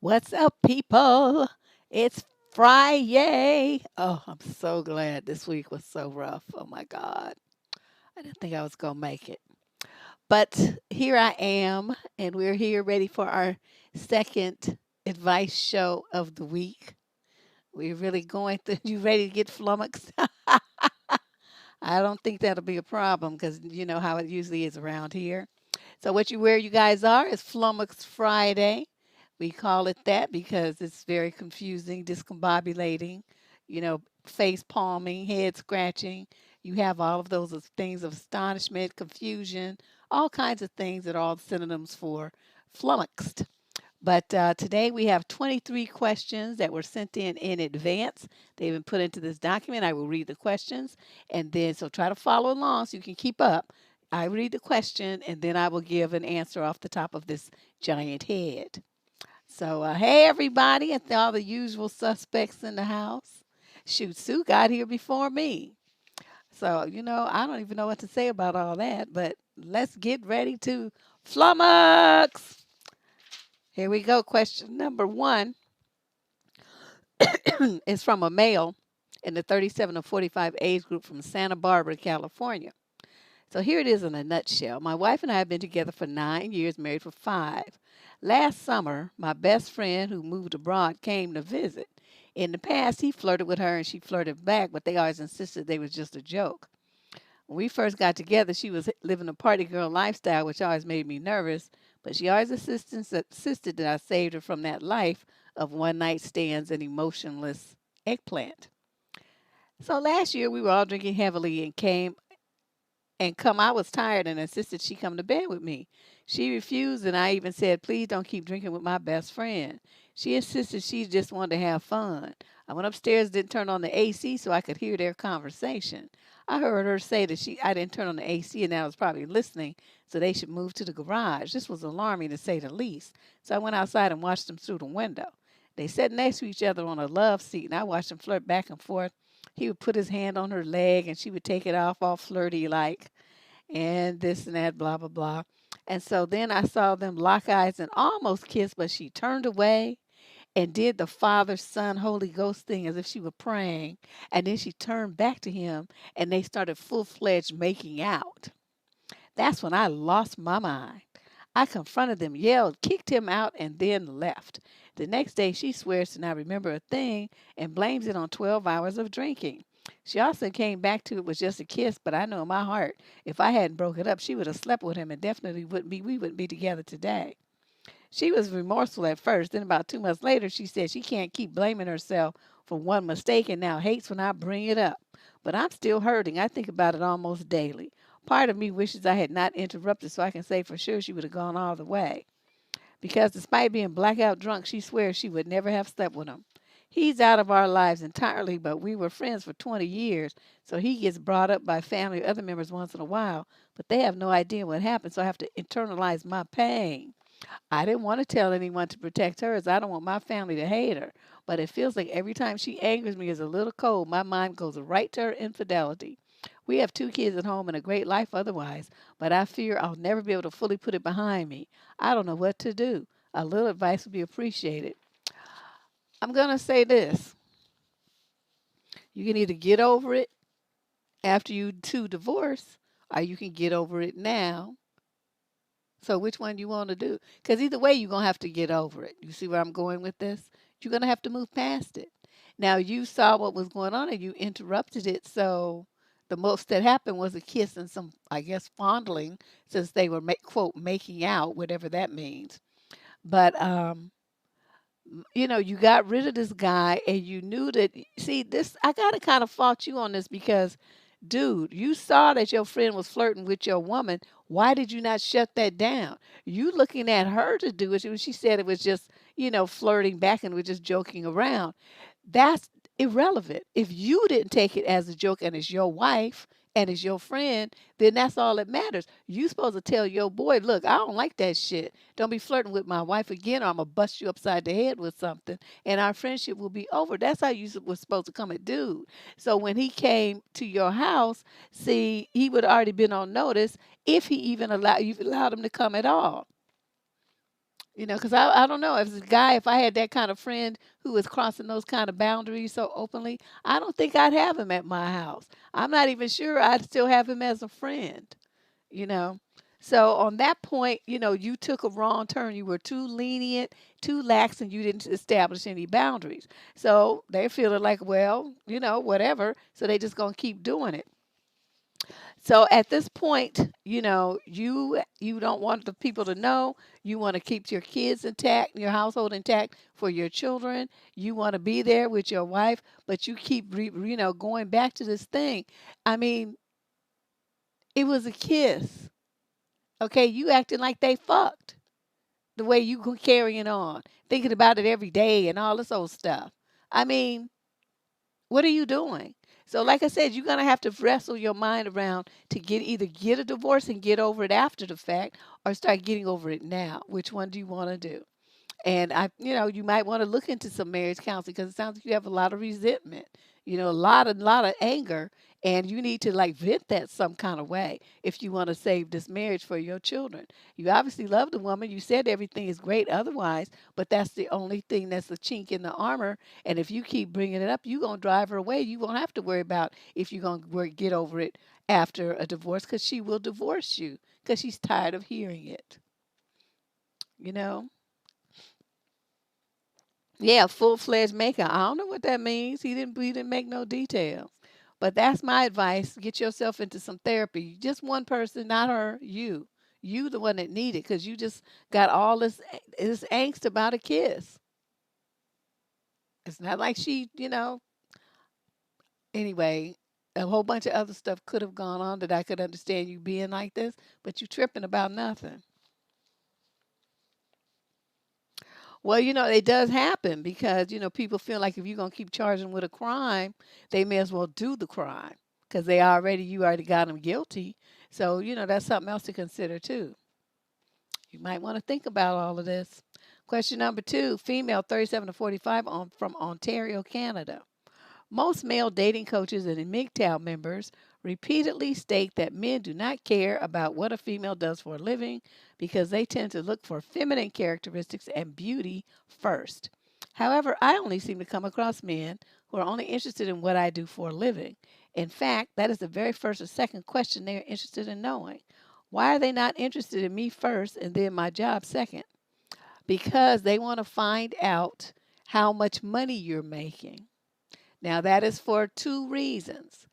What's up, people? It's Friday. Oh, I'm so glad this week was so rough. Oh my God. I didn't think I was going to make it. But here I am, and we're here ready for our second advice show of the week. We're really going through. You ready to get flummoxed? I don't think that'll be a problem because you know how it usually is around here. So where you guys are is Flummoxed Friday. We call it that because it's very confusing, discombobulating, face palming, head scratching. You have all of those things of astonishment, confusion, all kinds of things that are all synonyms for flummoxed. But today we have 23 questions that were sent in advance. They've been put into this document. I will read the questions and then, so try to follow along so you can keep up. I read the question and then I will give an answer off the top of this giant head. So, hey everybody, and all the usual suspects in the house. Shoot, Sue got here before me. So, I don't even know what to say about all that, but let's get ready to flummox. Here we go. Question number one is from a male in the 37 to 45 age group from Santa Barbara, California. So here it is in a nutshell. My wife and I have been together for 9 years, married for 5. Last summer, my best friend who moved abroad came to visit. In the past, he flirted with her and she flirted back, but they always insisted they was just a joke. When we first got together, she was living a party girl lifestyle, which always made me nervous, but she always insisted that I saved her from that life of one night stands and emotionless eggplant. So last year, we were all drinking heavily I was tired and insisted she come to bed with me. She refused, and I even said, please don't keep drinking with my best friend. She insisted she just wanted to have fun. I went upstairs, didn't turn on the AC so I could hear their conversation. I heard her say that I didn't turn on the AC and I was probably listening, so they should move to the garage. This was alarming to say the least. So I went outside and watched them through the window. They sat next to each other on a love seat, and I watched them flirt back and forth. He would put his hand on her leg, and she would take it off all flirty like, and this and that, blah, blah, blah. And so then I saw them lock eyes and almost kiss, but she turned away and did the Father, Son, Holy Ghost thing as if she were praying. And then she turned back to him and they started full fledged making out. That's when I lost my mind. I confronted them, yelled, kicked him out, and then left. The next day, she swears to not remember a thing and blames it on 12 hours of drinking. She also came back to it was just a kiss, but I know in my heart, if I hadn't broke it up, she would have slept with him and definitely we wouldn't be together today. She was remorseful at first. Then about 2 months later, she said she can't keep blaming herself for one mistake and now hates when I bring it up. But I'm still hurting. I think about it almost daily. Part of me wishes I had not interrupted so I can say for sure she would have gone all the way. Because despite being blackout drunk, she swears she would never have slept with him. He's out of our lives entirely, but we were friends for 20 years, so he gets brought up by family or other members once in a while, but they have no idea what happened, so I have to internalize my pain. I didn't want to tell anyone to protect her as I don't want my family to hate her. But it feels like every time she angers me is a little cold, my mind goes right to her infidelity. We have 2 kids at home and a great life otherwise, but I fear I'll never be able to fully put it behind me. I don't know what to do. A little advice would be appreciated. I'm going to say this. You can either get over it after you two divorce, or you can get over it now. So which one you want to do? Because either way, you're going to have to get over it. You see where I'm going with this? You're going to have to move past it. Now, you saw what was going on and you interrupted it. So the most that happened was a kiss and some, I guess, fondling since they were, quote, making out, whatever that means. But, you got rid of this guy and you knew that, see, this, I got to kind of fault you on this because dude, you saw that your friend was flirting with your woman. Why did you not shut that down? You looking at her to do it. She said it was just, flirting back and we're just joking around. That's irrelevant. If you didn't take it as a joke and it's your wife and it's your friend, then that's all that matters. You supposed to tell your boy, look, I don't like that shit. Don't be flirting with my wife again or I'm going to bust you upside the head with something and our friendship will be over. That's how you was supposed to come at dude. So when he came to your house, see, he would have already been on notice if he even allowed him to come at all. Because I don't know if this guy, if I had that kind of friend who was crossing those kind of boundaries so openly, I don't think I'd have him at my house. I'm not even sure I'd still have him as a friend, you know. So on that point, you took a wrong turn. You were too lenient, too lax, and you didn't establish any boundaries. So they're feeling like, well, whatever. So they just gonna keep doing it. So at this point, you don't want the people to know. You want to keep your kids intact, your household intact for your children. You want to be there with your wife, but you keep going back to this thing. I mean, it was a kiss. Okay, you acting like they fucked. The way you carrying on, thinking about it every day and all this old stuff. I mean, what are you doing? So, like I said, you're gonna have to wrestle your mind around to either get a divorce and get over it after the fact, or start getting over it now. Which one do you want to do? And you might want to look into some marriage counseling because it sounds like you have a lot of resentment, a lot of anger, and you need to like vent that some kind of way if you want to save this marriage for your children. You obviously love the woman. You said everything is great otherwise, but that's the only thing that's a chink in the armor. And if you keep bringing it up, you're going to drive her away. You won't have to worry about if you're going to get over it after a divorce because she will divorce you because she's tired of hearing it, you know? Yeah, full-fledged maker. I don't know what that means. He didn't make no details. But that's my advice. Get yourself into some therapy. Just one person, not her, you. You the one that need it because you just got all this angst about a kiss. It's not like anyway, a whole bunch of other stuff could have gone on that I could understand you being like this, but you tripping about nothing. Well, it does happen because, people feel like if you're going to keep charging with a crime, they may as well do the crime because you already got them guilty. So, that's something else to consider too. You might want to think about all of this. Question number 2, female 37 to 45 from Ontario, Canada. Most male dating coaches and MGTOW members repeatedly state that men do not care about what a female does for a living because they tend to look for feminine characteristics and beauty first. However, I only seem to come across men who are only interested in what I do for a living. In fact, that is the very first or second question they are interested in knowing. Why are they not interested in me first and then my job second? Because they want to find out how much money you're making. Now, that is for two reasons.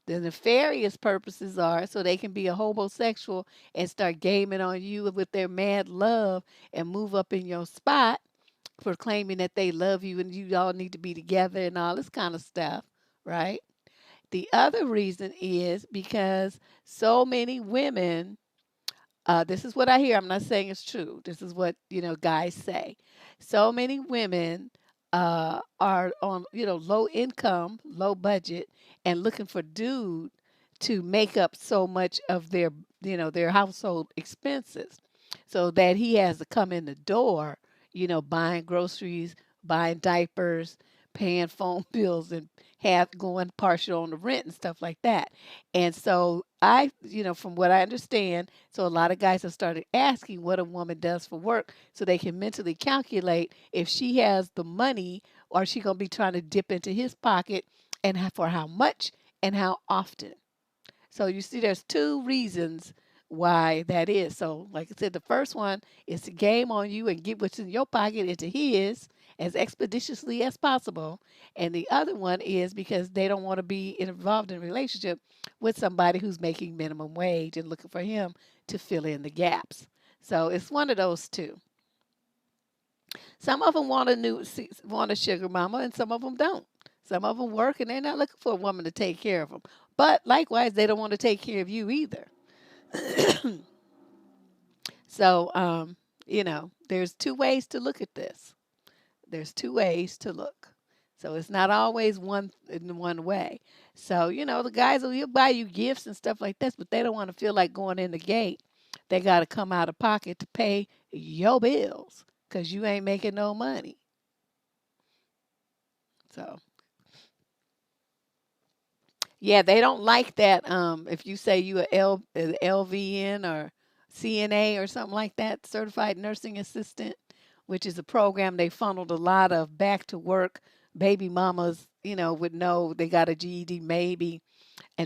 The nefarious purposes are so they can be a homosexual and start gaming on you with their mad love and move up in your spot for claiming that they love you and you all need to be together and all this kind of stuff, right? The other reason is because so many women, this is what I hear. I'm not saying it's true. This is what, guys say. So many women are on, low income, low budget, and looking for dude to make up so much of their household expenses so that he has to come in the door, buying groceries, buying diapers, paying phone bills, and have going partial on the rent and stuff like that. And so from what I understand, so a lot of guys have started asking what a woman does for work so they can mentally calculate if she has the money or she going to be trying to dip into his pocket and for how much and how often. So you see, there's two reasons why that is. So, like I said, the first one is to game on you and get what's in your pocket into his as expeditiously as possible. And the other one is because they don't want to be involved in a relationship with somebody who's making minimum wage and looking for him to fill in the gaps. So it's one of those two. Some of them want a sugar mama, and some of them don't. Some of them work, and they're not looking for a woman to take care of them. But likewise, they don't want to take care of you either. So, there's two ways to look at this. There's two ways to look. So it's not always one in one way. So, the guys will buy you gifts and stuff like this, but they don't want to feel like going in the gate. They got to come out of pocket to pay your bills because you ain't making no money. So, yeah, they don't like that. If you say you a LVN or CNA or something like that, certified nursing assistant, which is a program they funneled a lot of back to work baby mamas, would know they got a GED maybe,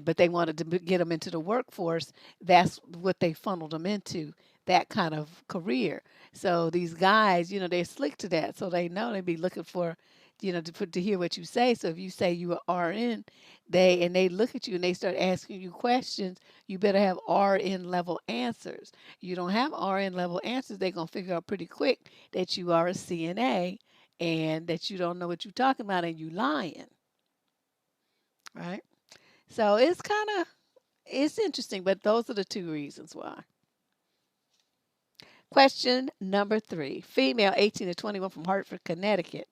but they wanted to get them into the workforce. That's what they funneled them into, that kind of career. So these guys, they're slick to that, so they know they'd be looking for, to hear what you say. So if you say you are RN, they look at you and they start asking you questions, you better have RN level answers. You don't have RN level answers, they're gonna figure out pretty quick that you are a CNA and that you don't know what you're talking about and you lying, right? So it's interesting, but those are the two reasons why. Question number 3. Female, 18 to 21, from Hartford, Connecticut.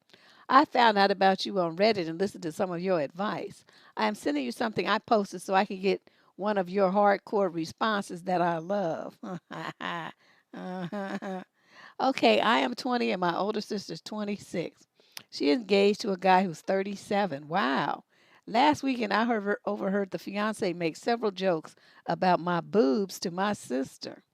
I found out about you on Reddit and listened to some of your advice. I am sending you something I posted so I can get one of your hardcore responses that I love. Okay, I am 20 and my older sister's 26. She is engaged to a guy who's 37. Wow. Last weekend, overheard the fiance make several jokes about my boobs to my sister.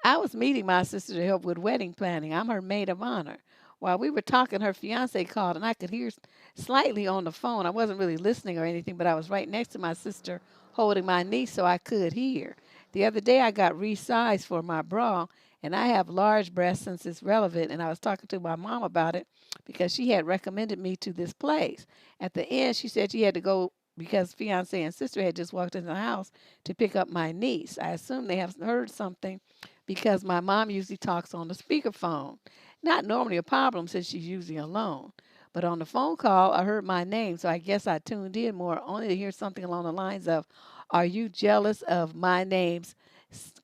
I was meeting my sister to help with wedding planning. I'm her maid of honor. While we were talking, her fiance called, and I could hear slightly on the phone. I wasn't really listening or anything, but I was right next to my sister holding my niece so I could hear. The other day, I got resized for my bra, and I have large breasts since it's relevant, and I was talking to my mom about it because she had recommended me to this place. At the end, she said she had to go because fiance and sister had just walked in the house to pick up my niece. I assume they have heard something because my mom usually talks on the speakerphone. Not normally a problem since she's usually alone. But on the phone call, I heard my name, so I guess I tuned in more only to hear something along the lines of, "Are you jealous of my name's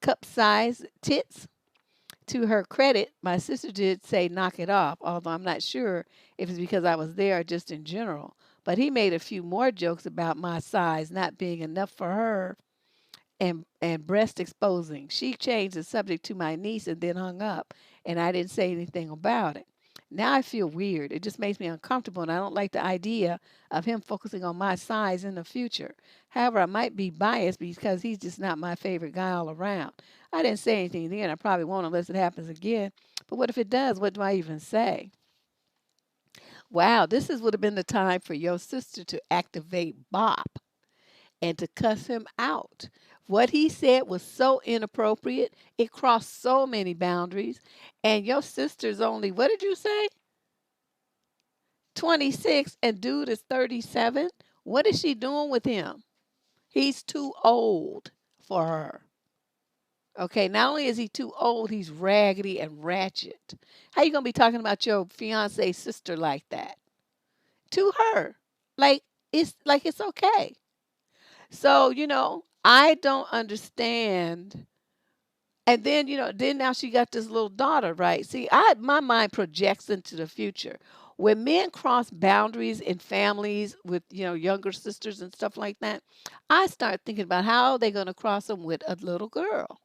cup size tits?" To her credit, my sister did say knock it off, although I'm not sure if it's because I was there or just in general. But he made a few more jokes about my size not being enough for her and breast exposing. She changed the subject to my niece and then hung up, and I didn't say anything about it. Now I feel weird. It just makes me uncomfortable, and I don't like the idea of him focusing on my size in the future. However, I might be biased because he's just not my favorite guy all around. I didn't say anything then. I probably won't unless it happens again. But what if it does? What do I even say? Wow, would have been the time for your sister to activate Bob and to cuss him out. What he said was so inappropriate. It crossed so many boundaries. And your sister's only, what did you say? 26 and dude is 37. What is she doing with him? He's too old for her. Okay, not only is he too old, he's raggedy and ratchet. How you going to be talking about your fiance sister like that? To her. Like it's okay. So, I don't understand. And then, then now she got this little daughter, right? See, my mind projects into the future. When men cross boundaries in families with, younger sisters and stuff like that, I start thinking about how they're going to cross them with a little girl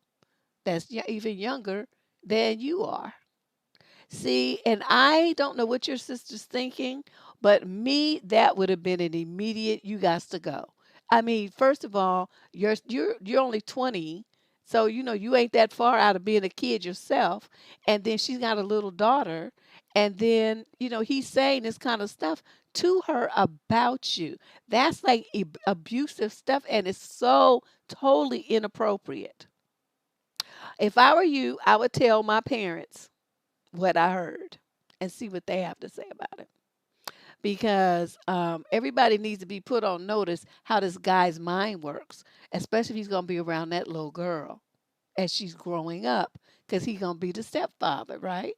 that's even younger than you are. See, and I don't know what your sister's thinking, but me, that would have been an immediate, you got to go. I mean, first of all, you're only 20, so you ain't that far out of being a kid yourself. And then she's got a little daughter, and then he's saying this kind of stuff to her about you. That's like abusive stuff, and it's so totally inappropriate. If I were you, I would tell my parents what I heard and see what they have to say about it. Because everybody needs to be put on notice how this guy's mind works, especially if he's going to be around that little girl as she's growing up, because he's going to be the stepfather, right?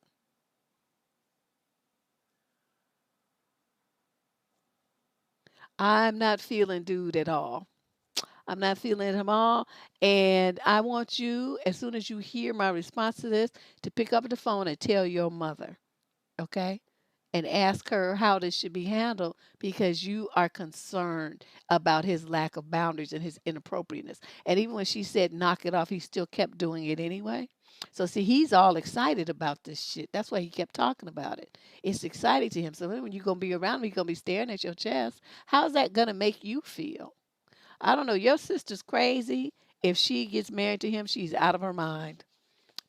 I'm not feeling dude at all. I'm not feeling him all. And I want you, as soon as you hear my response to this, to pick up the phone and tell your mother, okay? And ask her how this should be handled because you are concerned about his lack of boundaries and his inappropriateness. And even when she said knock it off, he still kept doing it anyway. So see, he's all excited about this shit. That's why he kept talking about it. It's exciting to him. So then when you're gonna be around him, he's gonna be staring at your chest. How's that gonna make you feel? I don't know. Your sister's crazy, If she gets married to him, she's out of her mind.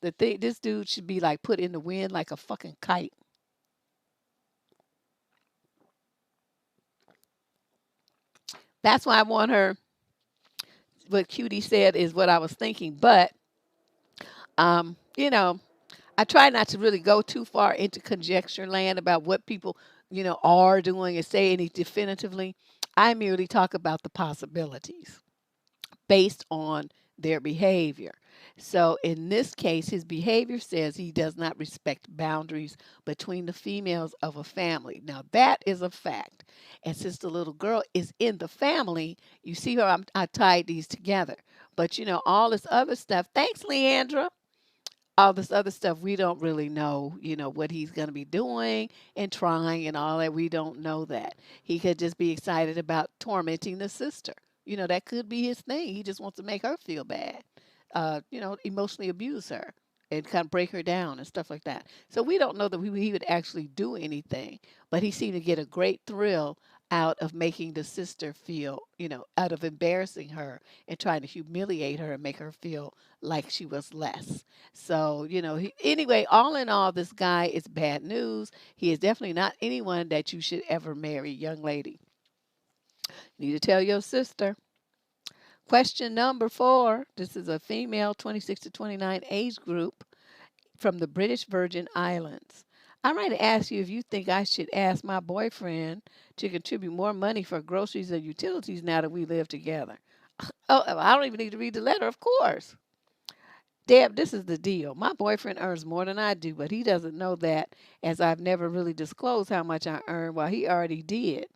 This dude should be like put in the wind like a fucking kite. That's why I want her. What Cutie said is what I was thinking, but you know, I try not to really go too far into conjecture land about what people, are doing and say any definitively. I merely talk about the possibilities based on their behavior. So in this case, his behavior says he does not respect boundaries between the females of a family. Now, that is a fact. And since the little girl is in the family, you see how I tied these together. But, all this other stuff. Thanks, Leandra. All this other stuff, we don't really know, what he's going to be doing and trying and all that. We don't know that. He could just be excited about tormenting the sister. That could be his thing. He just wants to make her feel bad, emotionally abuse her and kind of break her down and stuff like that. So we don't know that he would actually do anything, but he seemed to get a great thrill out of making the sister feel, out of embarrassing her and trying to humiliate her and make her feel like she was less. So, anyway, all in all, this guy is bad news. He is definitely not anyone that you should ever marry, young lady. You need to tell your sister. Question number 4. This is a female 26 to 29 age group from the British Virgin Islands. I'm going to ask you if you think I should ask my boyfriend to contribute more money for groceries and utilities now that we live together. Oh, I don't even need to read the letter, of course. Deb, this is the deal. My boyfriend earns more than I do, but he doesn't know that as I've never really disclosed how much I earn while he already did.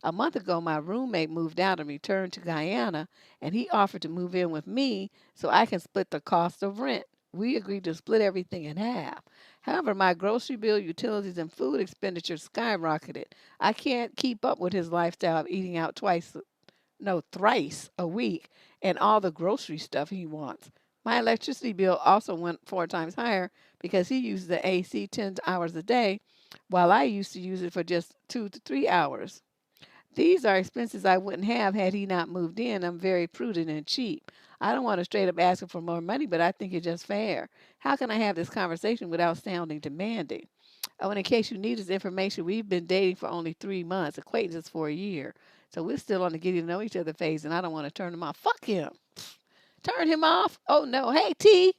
A month ago, my roommate moved out and returned to Guyana, and he offered to move in with me so I can split the cost of rent. We agreed to split everything in half. However, my grocery bill, utilities, and food expenditures skyrocketed. I can't keep up with his lifestyle of eating out thrice a week and all the grocery stuff he wants. My electricity bill also went 4 times higher because he uses the AC 10 hours a day, while I used to use it for just 2 to 3 hours. These are expenses I wouldn't have had he not moved in. I'm very prudent and cheap. I don't want to straight up ask him for more money, but I think it's just fair. How can I have this conversation without sounding demanding? Oh, and in case you need this information, we've been dating for only 3 months, acquaintances for a year. So we're still on the getting to know each other phase, and I don't want to turn him off. Fuck him. Turn him off? Oh, no. Hey, T,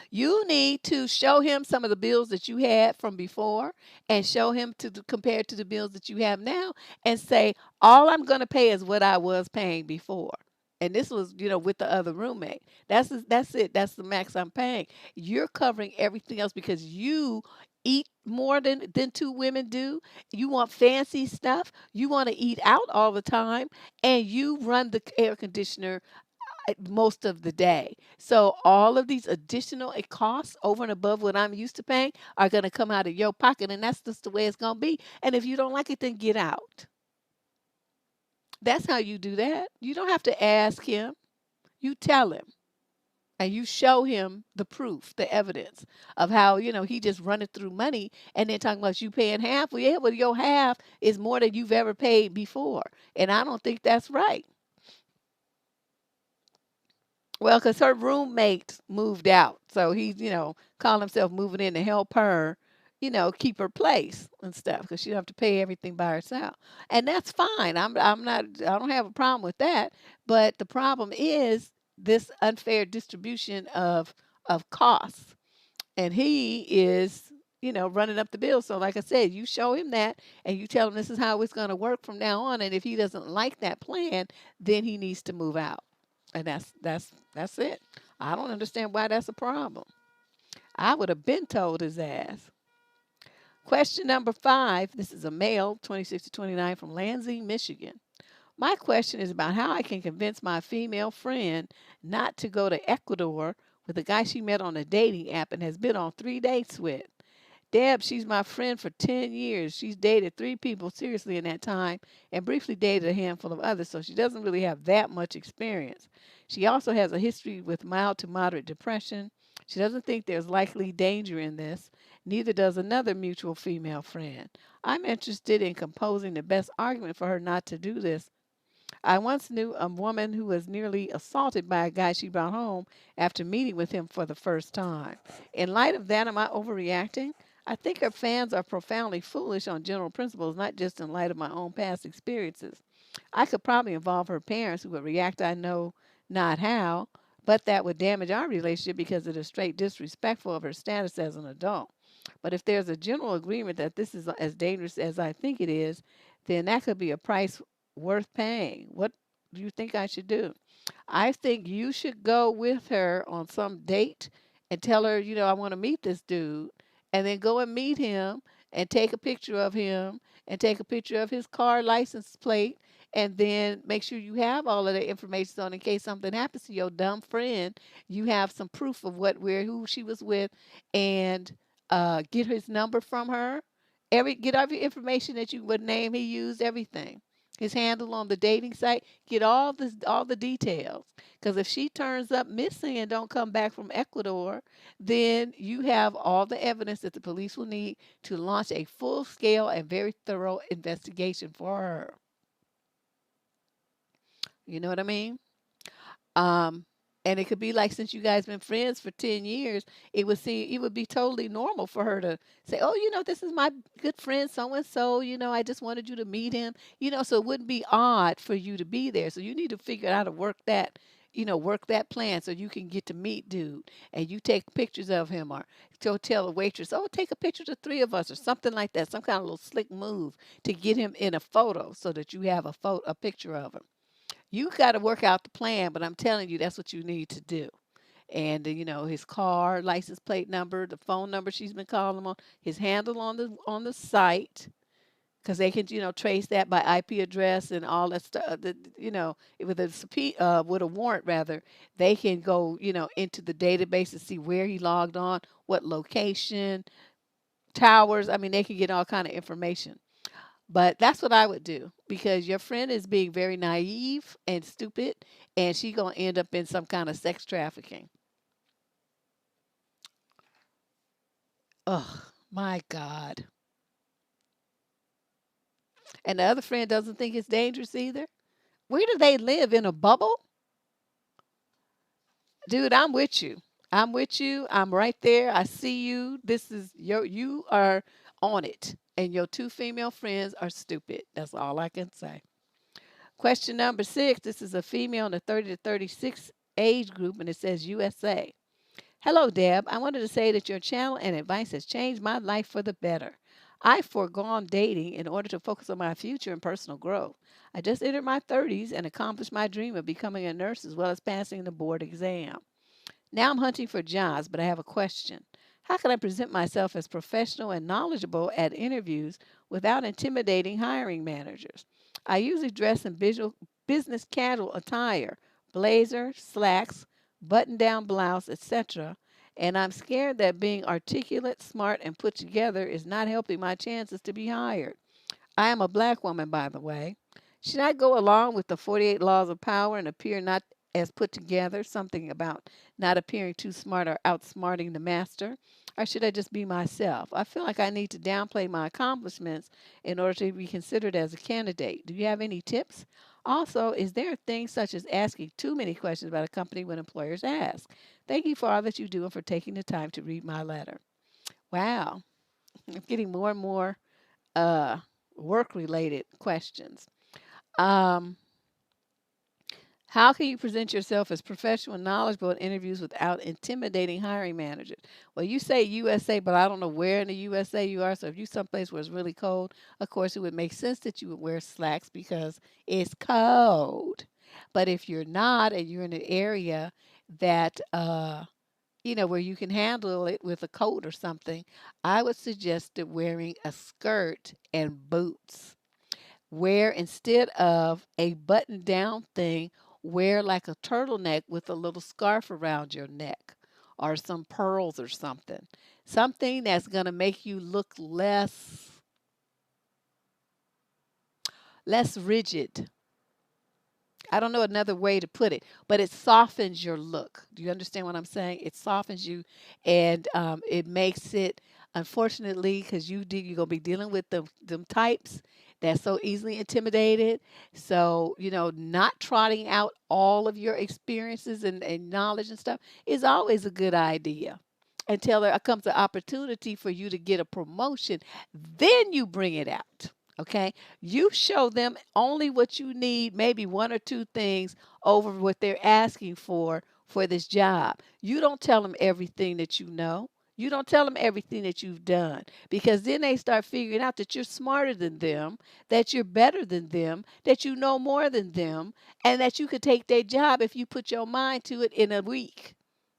you need to show him some of the bills that you had from before and show him compared to the bills that you have now and say, all I'm going to pay is what I was paying before. And this was, with the other roommate. That's it. That's the max I'm paying. You're covering everything else because you eat more than 2 women do. You want fancy stuff. You want to eat out all the time. And you run the air conditioner most of the day. So all of these additional costs over and above what I'm used to paying are going to come out of your pocket, and that's just the way it's going to be. And if you don't like it, then get out. That's how you do that. You don't have to ask him. You tell him. And you show him the proof, the evidence of how, he just running through money and then talking about you paying half. Well, yeah, well, your half is more than you've ever paid before. And I don't think that's right. Well, because her roommate moved out. So he's, called himself moving in to help her, keep her place and stuff because she don't have to pay everything by herself. And that's fine. I'm not, I don't have a problem with that. But the problem is this unfair distribution of costs. And he is, running up the bill. So like I said, you show him that and you tell him this is how it's going to work from now on. And if he doesn't like that plan, then he needs to move out. And that's it. I don't understand why that's a problem. I would have been told his ass. Question number 5. This is a male, 26 to 29 from Lansing, Michigan. My question is about how I can convince my female friend not to go to Ecuador with a guy she met on a dating app and has been on 3 dates with. Deb, she's my friend for 10 years. She's dated 3 people seriously in that time and briefly dated a handful of others, so she doesn't really have that much experience. She also has a history with mild to moderate depression. She doesn't think there's likely danger in this. Neither does another mutual female friend. I'm interested in composing the best argument for her not to do this. I once knew a woman who was nearly assaulted by a guy she brought home after meeting with him for the first time. In light of that, am I overreacting? I think her fans are profoundly foolish on general principles, not just in light of my own past experiences. I could probably involve her parents who would react, I know not how, but that would damage our relationship because it is straight disrespectful of her status as an adult. But if there's a general agreement that this is as dangerous as I think it is, then that could be a price worth paying. What do you think I should do? I think you should go with her on some date and tell her, I want to meet this dude, and then go and meet him and take a picture of him and take a picture of his car license plate, and then make sure you have all of the information so in case something happens to your dumb friend, you have some proof of who she was with, and get his number from her. Get every information that you would name he used, everything. His handle on the dating site, get all the details. Because if she turns up missing and don't come back from Ecuador, then you have all the evidence that the police will need to launch a full scale and very thorough investigation for her. You know what I mean? Um, and it could be like since you guys been friends for 10 years, it would be totally normal for her to say, "Oh, this is my good friend so and so, I just wanted you to meet him." So it wouldn't be odd for you to be there. So you need to figure out how to work that plan so you can get to meet dude and you take pictures of him, or go tell the waitress, "Oh, take a picture of the three of us," or something like that, some kind of little slick move to get him in a photo so that you have a picture of him. You got to work out the plan, but I'm telling you, that's what you need to do. And his car license plate number, the phone number she's been calling him on, his handle on the site, because they can trace that by IP address and all that stuff. With a warrant rather, they can go into the database to see where he logged on, what location, towers. I mean, they can get all kind of information. But that's what I would do because your friend is being very naive and stupid, and she gonna end up in some kind of sex trafficking. Oh my God! And the other friend doesn't think it's dangerous either. Where do they live, in a bubble? Dude, I'm with you. I'm with you. I'm right there. I see you. You are on it, and your two female friends are stupid. That's all I can say. Question number 6. This is a female in the 30 to 36 age group, and it says USA. Hello, Deb. I wanted to say that your channel and advice has changed my life for the better. I've foregone dating in order to focus on my future and personal growth. I just entered my 30s and accomplished my dream of becoming a nurse as well as passing the board exam. Now I'm hunting for jobs, but I have a question. How can I present myself as professional and knowledgeable at interviews without intimidating hiring managers? I usually dress in business casual attire, blazer, slacks, button down blouse, etc. And I'm scared that being articulate, smart, and put together is not helping my chances to be hired. I am a black woman, by the way. Should I go along with the 48 laws of power and appear not as put together, something about not appearing too smart or outsmarting the master? Or should I just be myself? I feel like I need to downplay my accomplishments in order to be considered as a candidate. Do you have any tips? Also, is there a thing such as asking too many questions about a company when employers ask? Thank you for all that you do and for taking the time to read my letter. Wow, I'm getting more and more uh, work related questions. Um, how can you present yourself as professional and knowledgeable in interviews without intimidating hiring managers? Well, you say USA, but I don't know where in the USA you are. So if you're someplace where it's really cold, of course, it would make sense that you would wear slacks because it's cold. But if you're not and you're in an area that, where you can handle it with a coat or something, I would suggest that wearing a skirt and boots. Wear, instead of a button down thing, wear like a turtleneck with a little scarf around your neck or some pearls or something. Something that's going to make you look less rigid. I don't know another way to put it, but it softens your look. Do you understand what I'm saying? It softens you, and it makes it. Unfortunately, because you're gonna be dealing with them types, that's so easily intimidated. So, not trotting out all of your experiences and knowledge and stuff is always a good idea. Until there comes an opportunity for you to get a promotion, then you bring it out. Okay. You show them only what you need, maybe one or two things over what they're asking for this job. You don't tell them everything that you know. You don't tell them everything that you've done, because then they start figuring out that you're smarter than them, that you're better than them, that you know more than them, and that you could take their job if you put your mind to it in a week.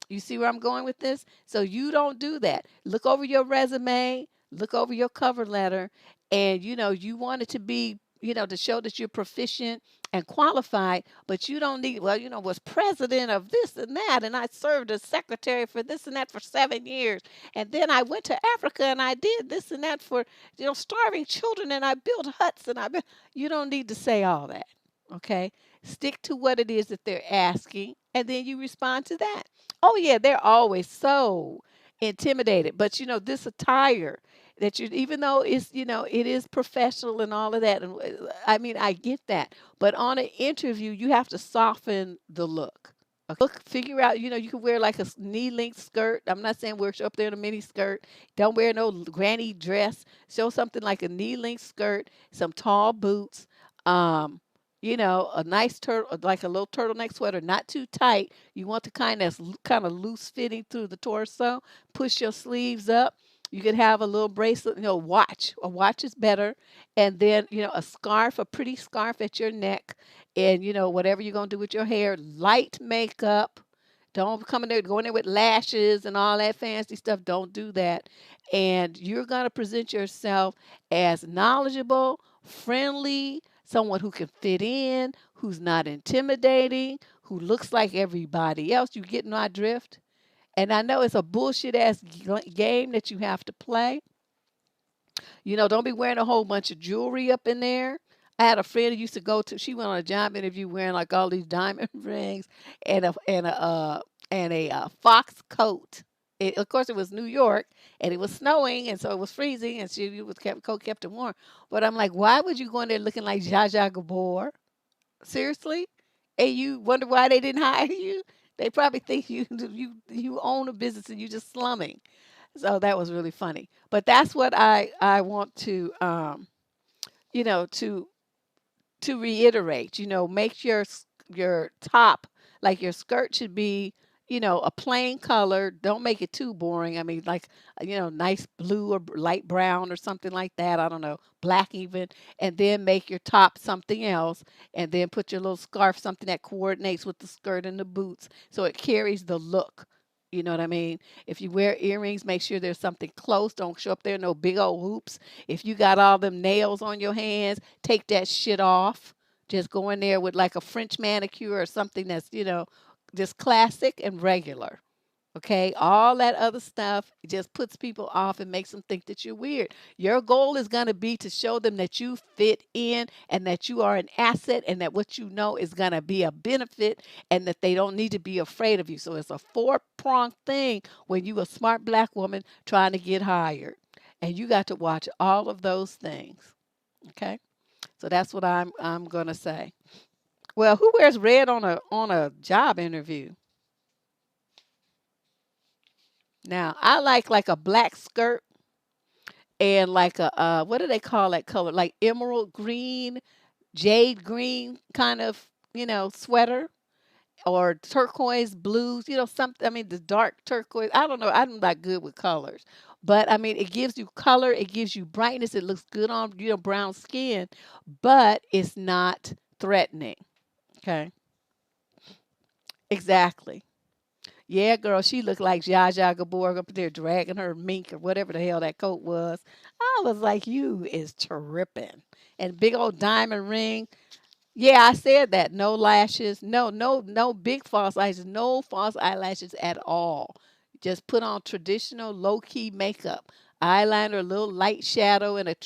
You see where I'm going with this? So you don't do that. Look over your resume, look over your cover letter, and you want it to be, to show that you're proficient and qualified, but you don't need, well, was president of this and that, and I served as secretary for this and that for 7 years. And then I went to Africa and I did this and that for, starving children, and I built huts and you don't need to say all that. Okay? Stick to what it is that they're asking, and then you respond to that. Oh yeah, they're always so intimidated. But this attire that you, even though it's, it is professional and all of that, and I mean, I get that. But on an interview, you have to soften the look. Look, figure out, you can wear like a knee-length skirt. I'm not saying wear up there in a mini skirt. Don't wear no granny dress. Show something like a knee-length skirt, some tall boots, um, a nice turtle, like a little turtleneck sweater, not too tight. You want the kind of loose fitting through the torso. Push your sleeves up. You could have a little bracelet, watch. A watch is better. And then, a scarf, a pretty scarf at your neck. And, whatever you're going to do with your hair, light makeup. Don't come in there, go in there with lashes and all that fancy stuff. Don't do that. And you're going to present yourself as knowledgeable, friendly, someone who can fit in, who's not intimidating, who looks like everybody else. You getting my drift? And I know it's a bullshit ass game that you have to play. Don't be wearing a whole bunch of jewelry up in there. I had a friend who used to go to. She went on a job interview wearing like all these diamond rings and a fox coat. Of course, it was New York and it was snowing, and so it was freezing, and she was coat kept her warm. But I'm like, why would you go in there looking like Zsa Zsa Gabor? Seriously? And you wonder why they didn't hire you? They probably think you own a business and you just slumming. So that was really funny. But that's what I want to you know to to reiterate, make your top, like your skirt should be, a plain color. Don't make it too boring. I mean, like, nice blue or light brown or something like that. I don't know, black even. And then make your top something else. And then put your little scarf, something that coordinates with the skirt and the boots, so it carries the look. You know what I mean? If you wear earrings, make sure there's something close. Don't show up there no big old hoops. If you got all them nails on your hands, take that shit off. Just go in there with like a French manicure or something that's, just classic and regular. Okay, all that other stuff just puts people off and makes them think that you're weird. Your goal is going to be to show them that you fit in and that you are an asset and that what you know is going to be a benefit and that they don't need to be afraid of you. So it's a four-pronged thing when you a smart black woman trying to get hired. And you got to watch all of those things. Okay? So that's what I'm going to say. Well, who wears red on a job interview? Now, I like a black skirt and like a what do they call that color? Like emerald green, jade green kind of, sweater, or turquoise blues, something. I mean, the dark turquoise. I don't know. I'm not good with colors. But I mean, it gives you color, it gives you brightness, it looks good on, brown skin, but it's not threatening. Okay. Exactly. Yeah, girl, she looked like Zsa Zsa Gabor up there dragging her mink or whatever the hell that coat was. I was like, you is tripping. And big old diamond ring. Yeah, I said that. No lashes. No, no, no big false lashes. No false eyelashes at all. Just put on traditional low key makeup. Eyeliner, a little light shadow, and a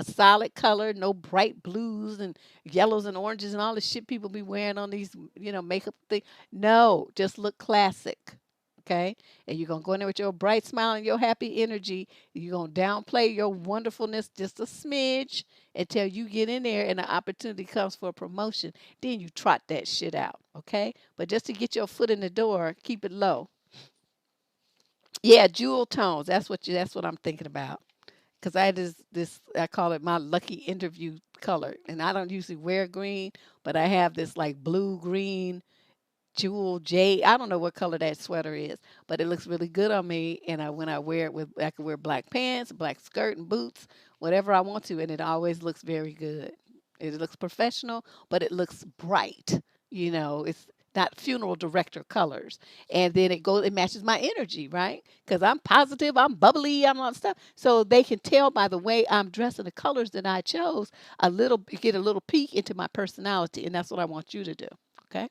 solid color. No bright blues and yellows and oranges and all the shit people be wearing on these, makeup things. No, just look classic. Okay, and you're gonna go in there with your bright smile and your happy energy. You're gonna downplay your wonderfulness just a smidge until you get in there and the opportunity comes for a promotion. Then you trot that shit out. Okay, but just to get your foot in the door, keep it low. Yeah, jewel tones. That's what I'm thinking about. Cause I had this I call it my lucky interview color, and I don't usually wear green, but I have this like blue green jewel jade. I don't know what color that sweater is, but it looks really good on me. And when I wear it with, I can wear black pants, black skirt, and boots, whatever I want to, and it always looks very good. It looks professional, but it looks bright. It's not funeral director colors, and then it matches my energy, right? Because I'm positive, I'm bubbly, I'm all stuff. So they can tell by the way I'm dressed and the colors that I chose get a little peek into my personality, and that's what I want you to do. Okay.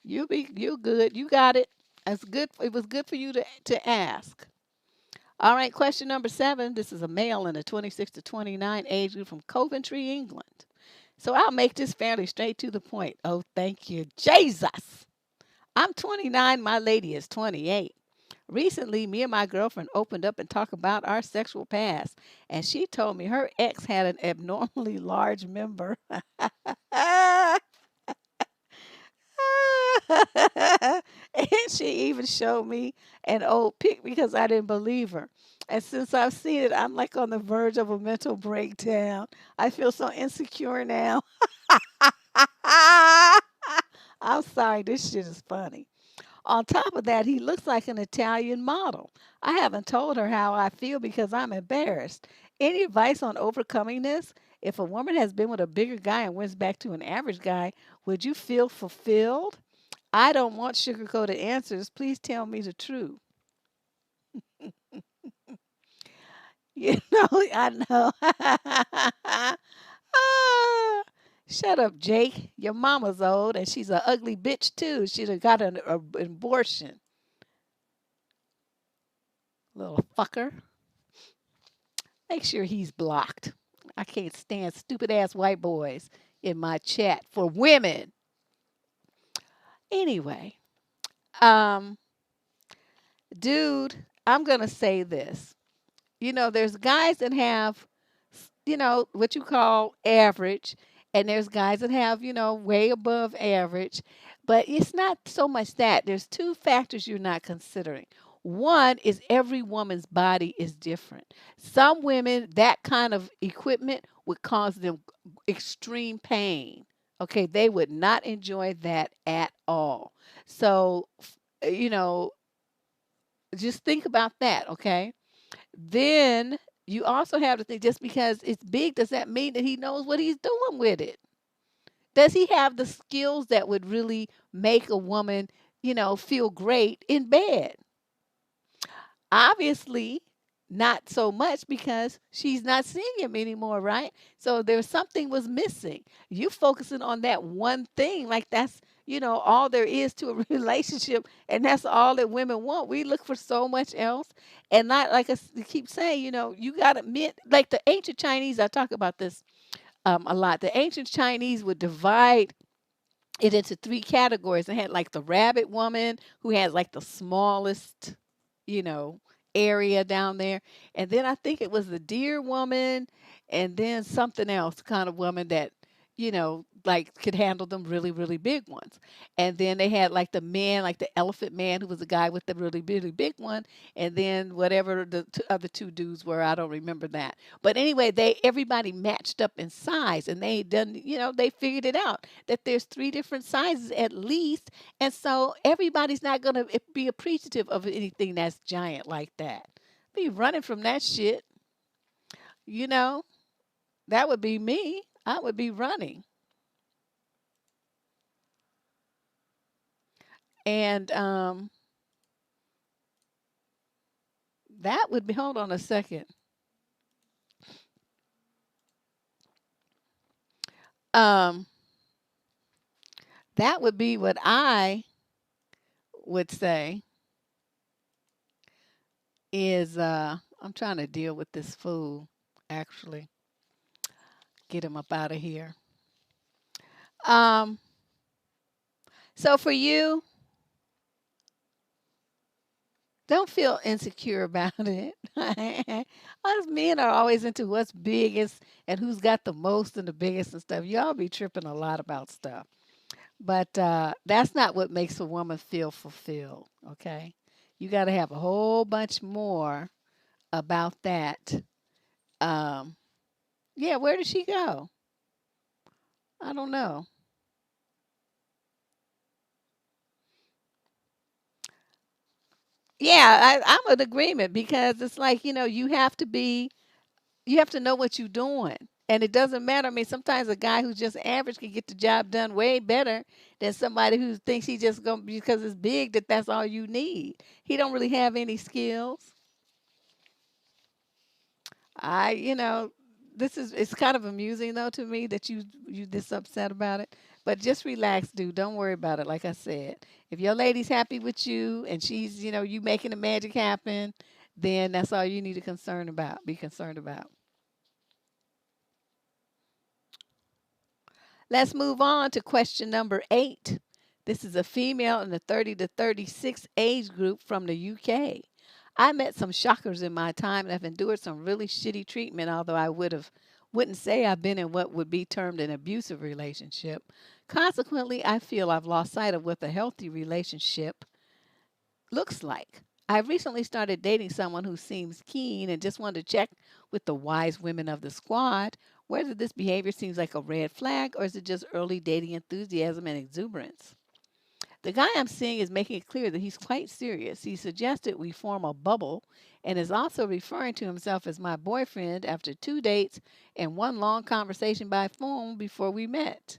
You good. You got it. That's good. It was good for you to ask. All right, question number 7. This is a male in the 26 to 29 age group from Coventry, England. So I'll make this fairly straight to the point. Oh, thank you, Jesus. I'm 29. My lady is 28. Recently, me and my girlfriend opened up and talked about our sexual past, and she told me her ex had an abnormally large member. And she even showed me an old pic because I didn't believe her. And since I've seen it, I'm like on the verge of a mental breakdown. I feel so insecure now. I'm sorry, this shit is funny. On top of that, he looks like an Italian model. I haven't told her how I feel because I'm embarrassed. Any advice on overcoming this? If a woman has been with a bigger guy and went back to an average guy, would you feel fulfilled? I don't want sugar-coated answers. Please tell me the truth. I know. Ah, shut up, Jake. Your mama's old and she's an ugly bitch too. She'd have got an abortion. Little fucker. Make sure he's blocked. I can't stand stupid ass white boys in my chat for women. Anyway, um, dude, I'm gonna say this. There's guys that have, what you call average, and there's guys that have, way above average. But it's not so much that. There's two factors you're not considering. One is every woman's body is different. Some women, that kind of equipment would cause them extreme pain. Okay, they would not enjoy that at all. So, you know, just think about that, okay? Then you also have to think just because it's big, does that mean that he knows what he's doing with it? Does he have the skills that would really make a woman, feel great in bed? Obviously, not so much because she's not seeing him anymore, right? So there's something was missing. You focusing on that one thing, like that's, all there is to a relationship, and that's all that women want. We look for so much else, and not like I keep saying, you got to admit, like the ancient Chinese. I talk about this a lot. The ancient Chinese would divide it into three categories. They had like the rabbit woman who has like the smallest, you know, area down there. And then I think it was the deer woman and then something else kind of woman that, like could handle them really, really big ones. And then they had like the man, like the elephant man who was the guy with the really, really big one. And then whatever the other two dudes were, I don't remember that. But anyway, everybody matched up in size and they done, they figured it out that there's three different sizes at least. And so everybody's not going to be appreciative of anything that's giant like that. Be running from that shit, you know? That would be me. I would be running. And that would be, hold on a second. Um, that would be what I would say is I'm trying to deal with this fool actually. Get him up out of here. Um, so for you, Don't feel insecure about it. Us men are always into what's biggest and who's got the most and the biggest and stuff. Y'all be tripping a lot about stuff. But that's not what makes a woman feel fulfilled, okay? You got to have a whole bunch more about that. Um, yeah, where did she go? I don't know. Yeah, I'm in agreement because it's like, you have to know what you're doing. And it doesn't matter. I mean, sometimes a guy who's just average can get the job done way better than somebody who thinks he just going to because it's big that that's all you need. He don't really have any skills. I, you know, this is it's kind of amusing though to me that you this upset about it. But just relax, dude. Don't worry about it. Like I said, if your lady's happy with you and she's, you making the magic happen, then that's all you need to concern about. Be concerned about. Let's move on to question number 8. This is a female in the 30 to 36 age group from the UK. I met some shockers in my time and have endured some really shitty treatment, although wouldn't say I've been in what would be termed an abusive relationship. Consequently, I feel I've lost sight of what a healthy relationship looks like. I recently started dating someone who seems keen and just wanted to check with the wise women of the squad whether this behavior seems like a red flag or is it just early dating enthusiasm and exuberance. The guy I'm seeing is making it clear that he's quite serious. He suggested we form a bubble and is also referring to himself as my boyfriend after 2 dates and one long conversation by phone before we met.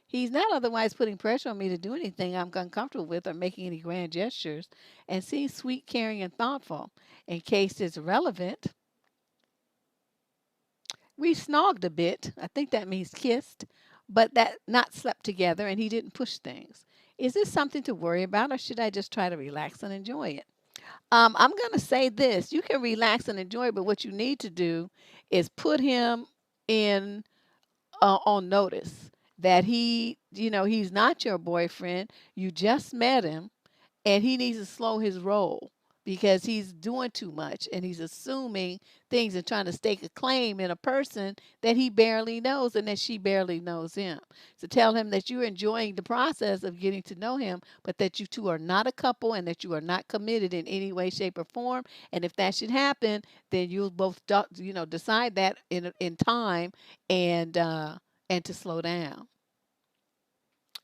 He's not otherwise putting pressure on me to do anything I'm uncomfortable with or making any grand gestures, and seems sweet, caring, and thoughtful. In case it's relevant, we snogged a bit. I think that means kissed, but that not slept together, and he didn't push things. Is this something to worry about, or should I just try to relax and enjoy it? I'm going to say this. You can relax and enjoy it, but what you need to do is put him in on notice that he's not your boyfriend. You just met him, and he needs to slow his roll because he's doing too much and he's assuming things and trying to stake a claim in a person that he barely knows and that she barely knows him. So tell him that you're enjoying the process of getting to know him, but that you two are not a couple and that you are not committed in any way, shape, or form. And if that should happen, then you'll both decide that in time and to slow down.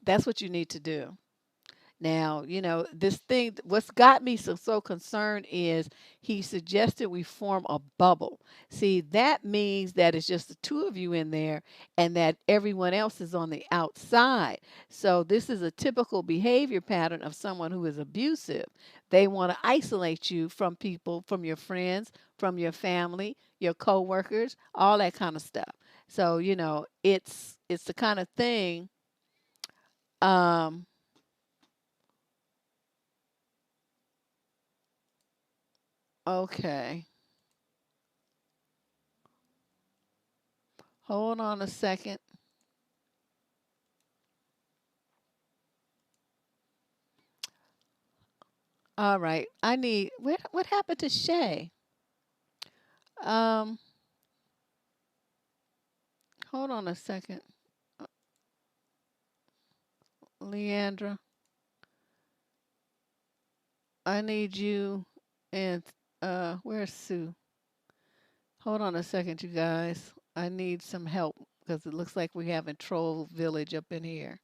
That's what you need to do. Now, this thing, what's got me so concerned is he suggested we form a bubble. See, that means that it's just the two of you in there and that everyone else is on the outside. So, this is a typical behavior pattern of someone who is abusive. They want to isolate you from people, from your friends, from your family, your coworkers, all that kind of stuff. So, it's the kind of thing. Um, okay. Hold on a second. All right. I need what happened to Shay? Um, hold on a second. Uh, Leandra, I need you and where's Sue? Hold on a second, you guys. I need some help because it looks like we have a troll village up in here.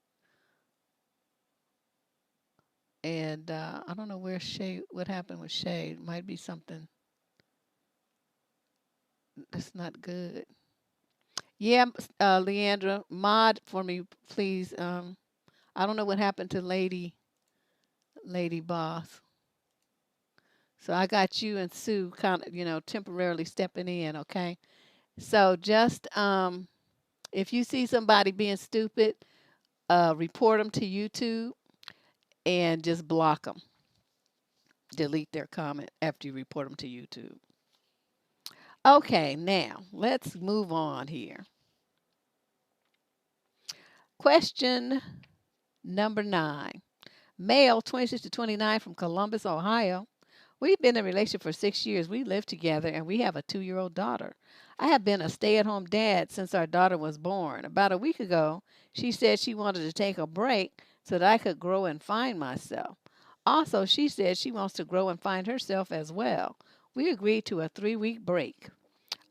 And I don't know where Shay what happened with Shay. It might be something that's not good. Yeah, Leandra, mod for me, please. I don't know what happened to Lady Boss. So I got you and Sue kind of, temporarily stepping in, okay? So just if you see somebody being stupid, report them to YouTube and just block them. Delete their comment after you report them to YouTube. Okay, now let's move on here. Question number 9. Male, 26 to 29 from Columbus, Ohio. We've been in a relationship for 6 years. We live together and we have a 2-year-old daughter. I have been a stay at home dad since our daughter was born. About a week ago, she said she wanted to take a break so that I could grow and find myself. Also, she said she wants to grow and find herself as well. We agreed to a 3-week break.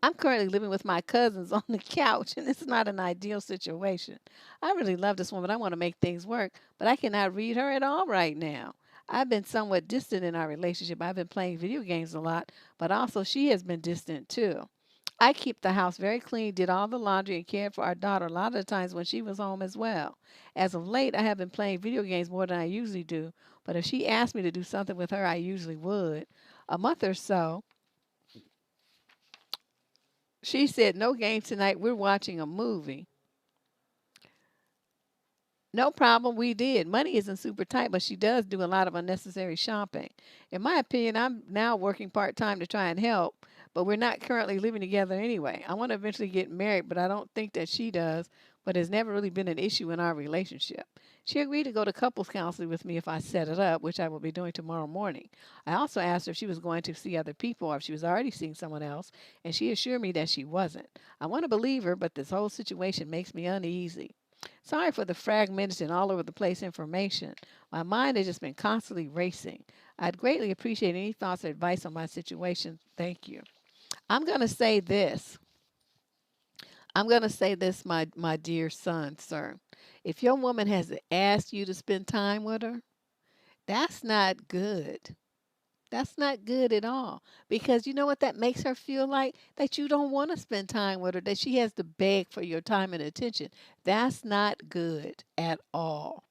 I'm currently living with my cousins on the couch, and it's not an ideal situation. I really love this woman. I want to make things work, but I cannot read her at all right now. I've been somewhat distant in our relationship. I've been playing video games a lot, but also she has been distant too. I keep the house very clean, did all the laundry, and cared for our daughter a lot of the times when she was home as well. As of late, I have been playing video games more than I usually do, but if she asked me to do something with her, I usually would. A month or so, she said, "No game tonight. We're watching a movie." No problem, we did. Money isn't super tight, but she does do a lot of unnecessary shopping. In my opinion, I'm now working part time to try and help, but we're not currently living together anyway. I want to eventually get married, but I don't think that she does, but it's never really been an issue in our relationship. She agreed to go to couples counseling with me if I set it up, which I will be doing tomorrow morning. I also asked her if she was going to see other people or if she was already seeing someone else, and she assured me that she wasn't. I want to believe her, but this whole situation makes me uneasy. Sorry for the fragmented and all over the place information. My mind has just been constantly racing. I'd greatly appreciate any thoughts or advice on my situation. Thank you. I'm going to say this. I'm going to say this, my dear son, sir. If your woman has asked you to spend time with her, that's not good. That's not good at all. Because you know what that makes her feel like? That you don't want to spend time with her, that she has to beg for your time and attention. That's not good at all.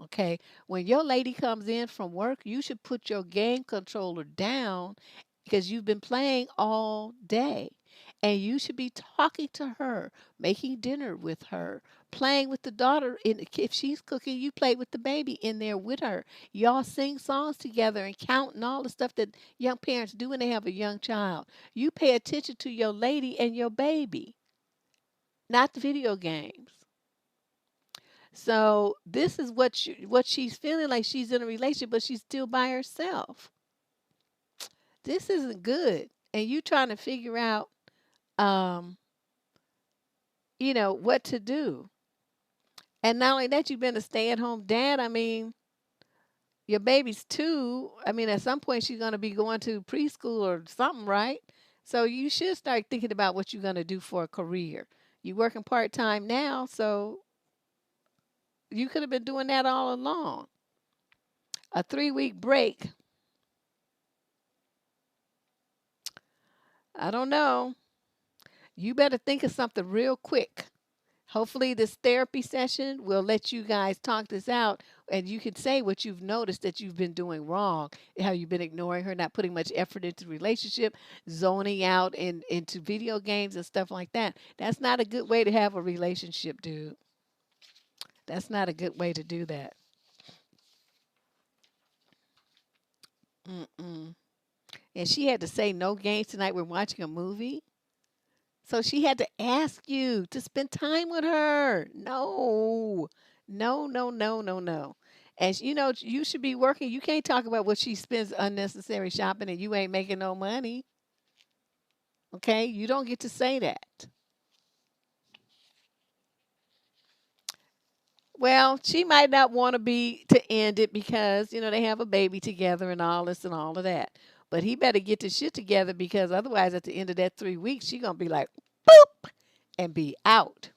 Okay? When your lady comes in from work, you should put your game controller down because you've been playing all day. And you should be talking to her, making dinner with her, playing with the daughter. If she's cooking, you play with the baby in there with her. Y'all sing songs together and count and all the stuff that young parents do when they have a young child. You pay attention to your lady and your baby, not the video games. So this is what she's feeling like. She's in a relationship, but she's still by herself. This isn't good. And you trying to figure out, um, what to do. And not only that, you've been a stay-at-home dad. I mean, your baby's 2. I mean, at some point she's going to be going to preschool or something, right? So you should start thinking about what you're going to do for a career. You're working part-time now, so you could have been doing that all along. A 3-week break. I don't know. You better think of something real quick. Hopefully, this therapy session will let you guys talk this out and you can say what you've noticed that you've been doing wrong, how you've been ignoring her, not putting much effort into the relationship, zoning out into video games and stuff like that. That's not a good way to have a relationship, dude. That's not a good way to do that. Mm-mm. And she had to say no games tonight. We're watching a movie. So she had to ask you to spend time with her. No, no, no, no, no, no. And you should be working. You can't talk about what she spends unnecessary shopping and you ain't making no money. Okay? You don't get to say that. Well, she might not want to end it because, they have a baby together and all this and all of that. But he better get his shit together because otherwise at the end of that 3 weeks, she gonna be like, boop, and be out.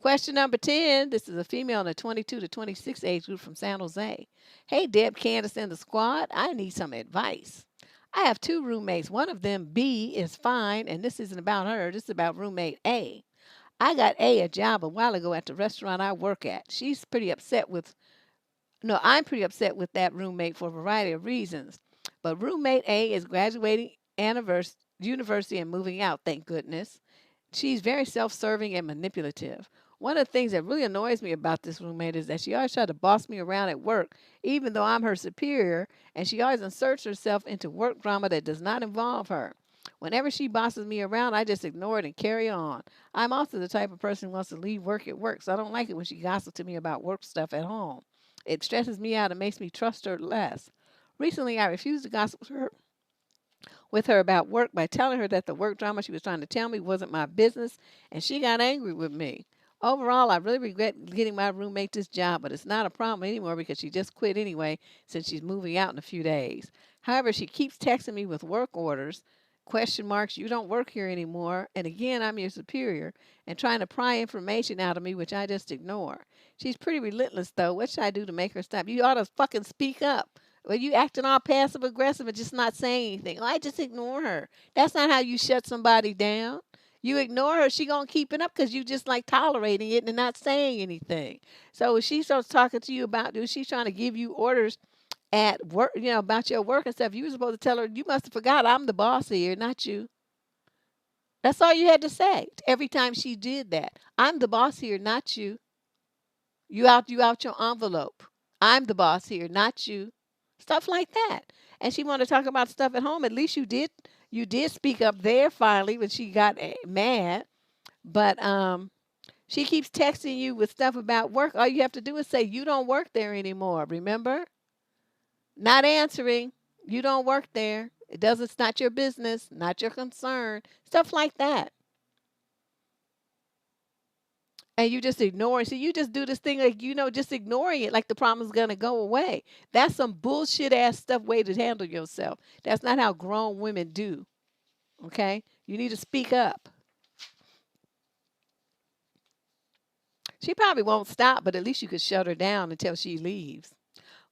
Question number 10. This is a female in the 22 to 26 age group from San Jose. Hey, Deb, Candace, and the squad. I need some advice. I have 2 roommates. One of them, B, is fine, and this isn't about her. This is about roommate A. I got A job a while ago at the restaurant I work at. She's pretty upset with, no, I'm pretty upset with that roommate for a variety of reasons. But roommate A is graduating university and moving out, thank goodness. She's very self-serving and manipulative. One of the things that really annoys me about this roommate is that she always tries to boss me around at work, even though I'm her superior, and she always inserts herself into work drama that does not involve her. Whenever she bosses me around, I just ignore it and carry on. I'm also the type of person who wants to leave work at work, so I don't like it when she gossips to me about work stuff at home. It stresses me out and makes me trust her less. Recently, I refused to gossip with her about work by telling her that the work drama she was trying to tell me wasn't my business, and she got angry with me. Overall, I really regret getting my roommate this job, but it's not a problem anymore because she just quit anyway since she's moving out in a few days. However, she keeps texting me with work orders, question marks, you don't work here anymore, and again, I'm your superior, and trying to pry information out of me, which I just ignore. She's pretty relentless, though. What should I do to make her stop? You ought to fucking speak up. Well, you acting all passive aggressive and just not saying anything. Oh, I just ignore her. That's not how you shut somebody down. You ignore her, she gonna keep it up because you just like tolerating it and not saying anything. So if she starts talking to you about, dude, she's trying to give you orders at work, about your work and stuff. You were supposed to tell her, you must have forgot I'm the boss here, not you. That's all you had to say every time she did that. I'm the boss here, not you. You out your envelope. I'm the boss here, not you. Stuff like that. And she wanted to talk about stuff at home. At least you did speak up there finally when she got mad. But she keeps texting you with stuff about work. All you have to do is say you don't work there anymore. Remember? Not answering. You don't work there. It's not your business, not your concern. Stuff like that. And you just ignore it. So you just do this thing like, just ignoring it like the problem's going to go away. That's some bullshit ass stuff way to handle yourself. That's not how grown women do. Okay? You need to speak up. She probably won't stop, but at least you could shut her down until she leaves.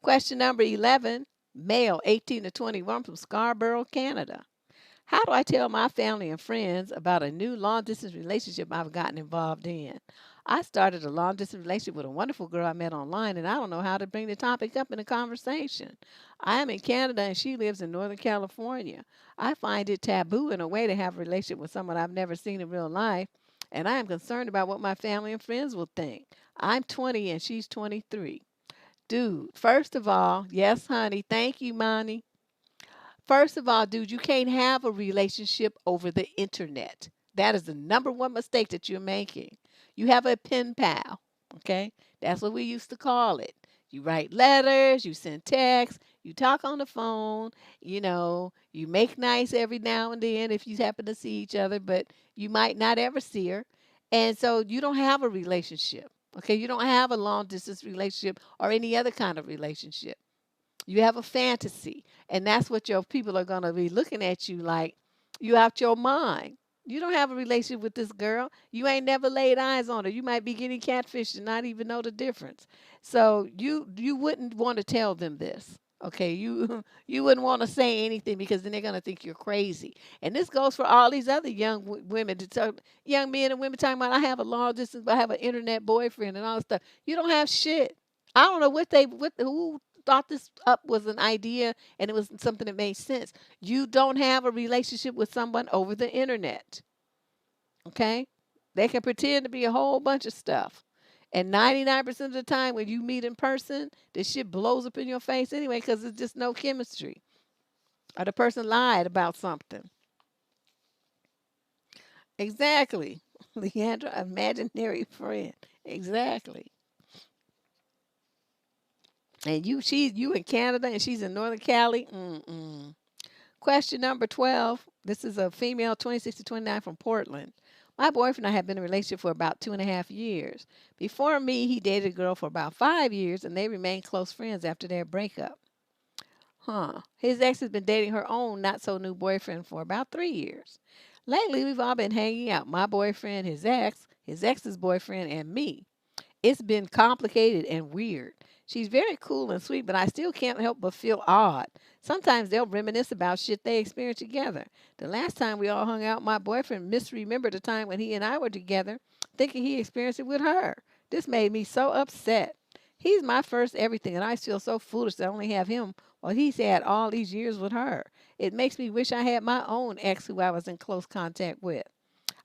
Question number 11, male, 18 to 21 from Scarborough, Canada. How do I tell my family and friends about a new long distance relationship I've gotten involved in? I started a long distance relationship with a wonderful girl I met online, and I don't know how to bring the topic up in a conversation. I am in Canada and she lives in Northern California. I find it taboo in a way to have a relationship with someone I've never seen in real life, and I am concerned about what my family and friends will think. I'm 20 and she's 23. Dude, first of all, yes, honey, thank you, Monty. First of all, dude, you can't have a relationship over the internet. That is the number one mistake that you're making. You have a pen pal, okay? That's what we used to call it. You write letters, you send texts, you talk on the phone, you make nice every now and then if you happen to see each other, but you might not ever see her. And so you don't have a relationship, okay? You don't have a long distance relationship or any other kind of relationship. You have a fantasy, and that's what your people are going to be looking at you like you out your mind. You don't have a relationship with this girl. You ain't never laid eyes on her. You might be getting catfish and not even know the difference. So you wouldn't want to tell them this. Okay, you you wouldn't want to say anything because then they're gonna think you're crazy. And this goes for all these other young women, young men and women talking about I have a long distance, I have an internet boyfriend and all this stuff. You don't have shit. I don't know who thought this up was an idea and it was something that made sense. You don't have a relationship with someone over the internet. Okay? They can pretend to be a whole bunch of stuff. And 99% of the time when you meet in person, this shit blows up in your face anyway because there's just no chemistry. Or the person lied about something. Exactly. Leandra, imaginary friend. Exactly. And you in Canada and she's in Northern Cali. Mm-mm. Question number 12. This is a female, 26 to 29 from Portland. My boyfriend and I have been in a relationship for about 2.5 years. Before me, he dated a girl for about 5 years, and they remained close friends after their breakup. His ex has been dating her own not so new boyfriend for about 3 years. Lately, we've all been hanging out. My boyfriend, his ex's boyfriend, and me. It's been complicated and weird. She's very cool and sweet, but I still can't help but feel odd. Sometimes they'll reminisce about shit they experienced together. The last time we all hung out, my boyfriend misremembered the time when he and I were together, thinking he experienced it with her. This made me so upset. He's my first everything, and I feel so foolish to only have him while he's had all these years with her. It makes me wish I had my own ex who I was in close contact with.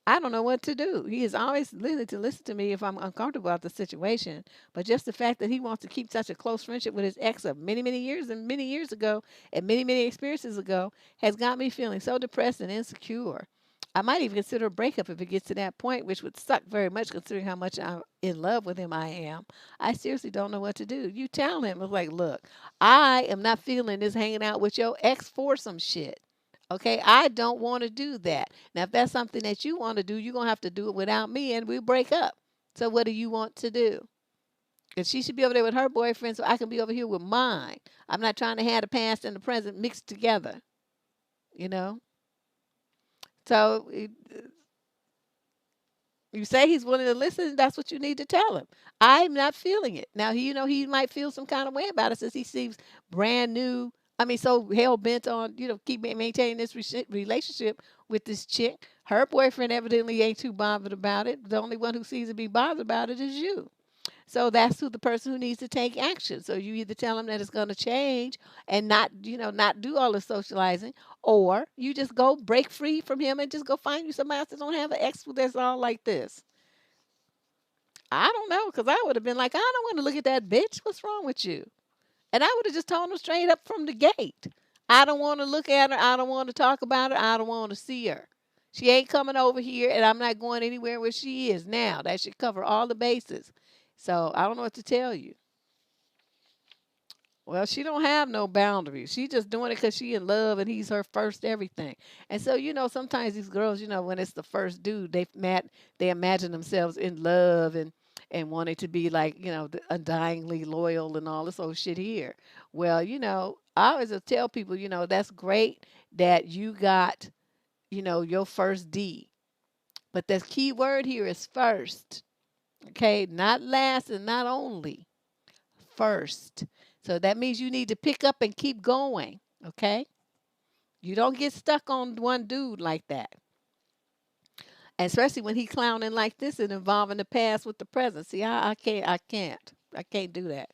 I don't know what to do. He is always willing to listen to me if I'm uncomfortable about the situation. But just the fact that he wants to keep such a close friendship with his ex of many, many years and many years ago and many, many experiences ago has got me feeling so depressed and insecure. I might even consider a breakup if it gets to that point, which would suck very much considering how much I'm in love with him I am. I seriously don't know what to do. You tell him, it's like, look, I am not feeling this hanging out with your ex for some shit. Okay, I don't want to do that. Now, if that's something that you want to do, you're going to have to do it without me and we break up. So, what do you want to do? Because she should be over there with her boyfriend so I can be over here with mine. I'm not trying to have the past and the present mixed together, you know? So, you say he's willing to listen, that's what you need to tell him. I'm not feeling it. Now, he might feel some kind of way about it since he seems brand new. I mean, so hell bent on, keep maintaining this relationship with this chick. Her boyfriend evidently ain't too bothered about it. The only one who seems to be bothered about it is you. So that's who the person who needs to take action. So you either tell them that it's going to change and not do all the socializing, or you just go break free from him and just go find you somebody else that don't have an ex that's all like this. I don't know, because I would have been like, I don't want to look at that bitch. What's wrong with you? And I would have just told him straight up from the gate. I don't want to look at her. I don't want to talk about her. I don't want to see her. She ain't coming over here, and I'm not going anywhere where she is now. That should cover all the bases. So I don't know what to tell you. Well, she don't have no boundaries. She just doing it because she in love and he's her first everything. And so, sometimes these girls, when it's the first dude, they imagine themselves in love and wanting to be like, undyingly loyal and all this old shit here. Well, I always tell people, that's great that you got, your first D. But the key word here is first. Okay, not last and not only. First. So that means you need to pick up and keep going. Okay? You don't get stuck on one dude like that. And especially when he clowning like this and involving the past with the present. See, I can't do that.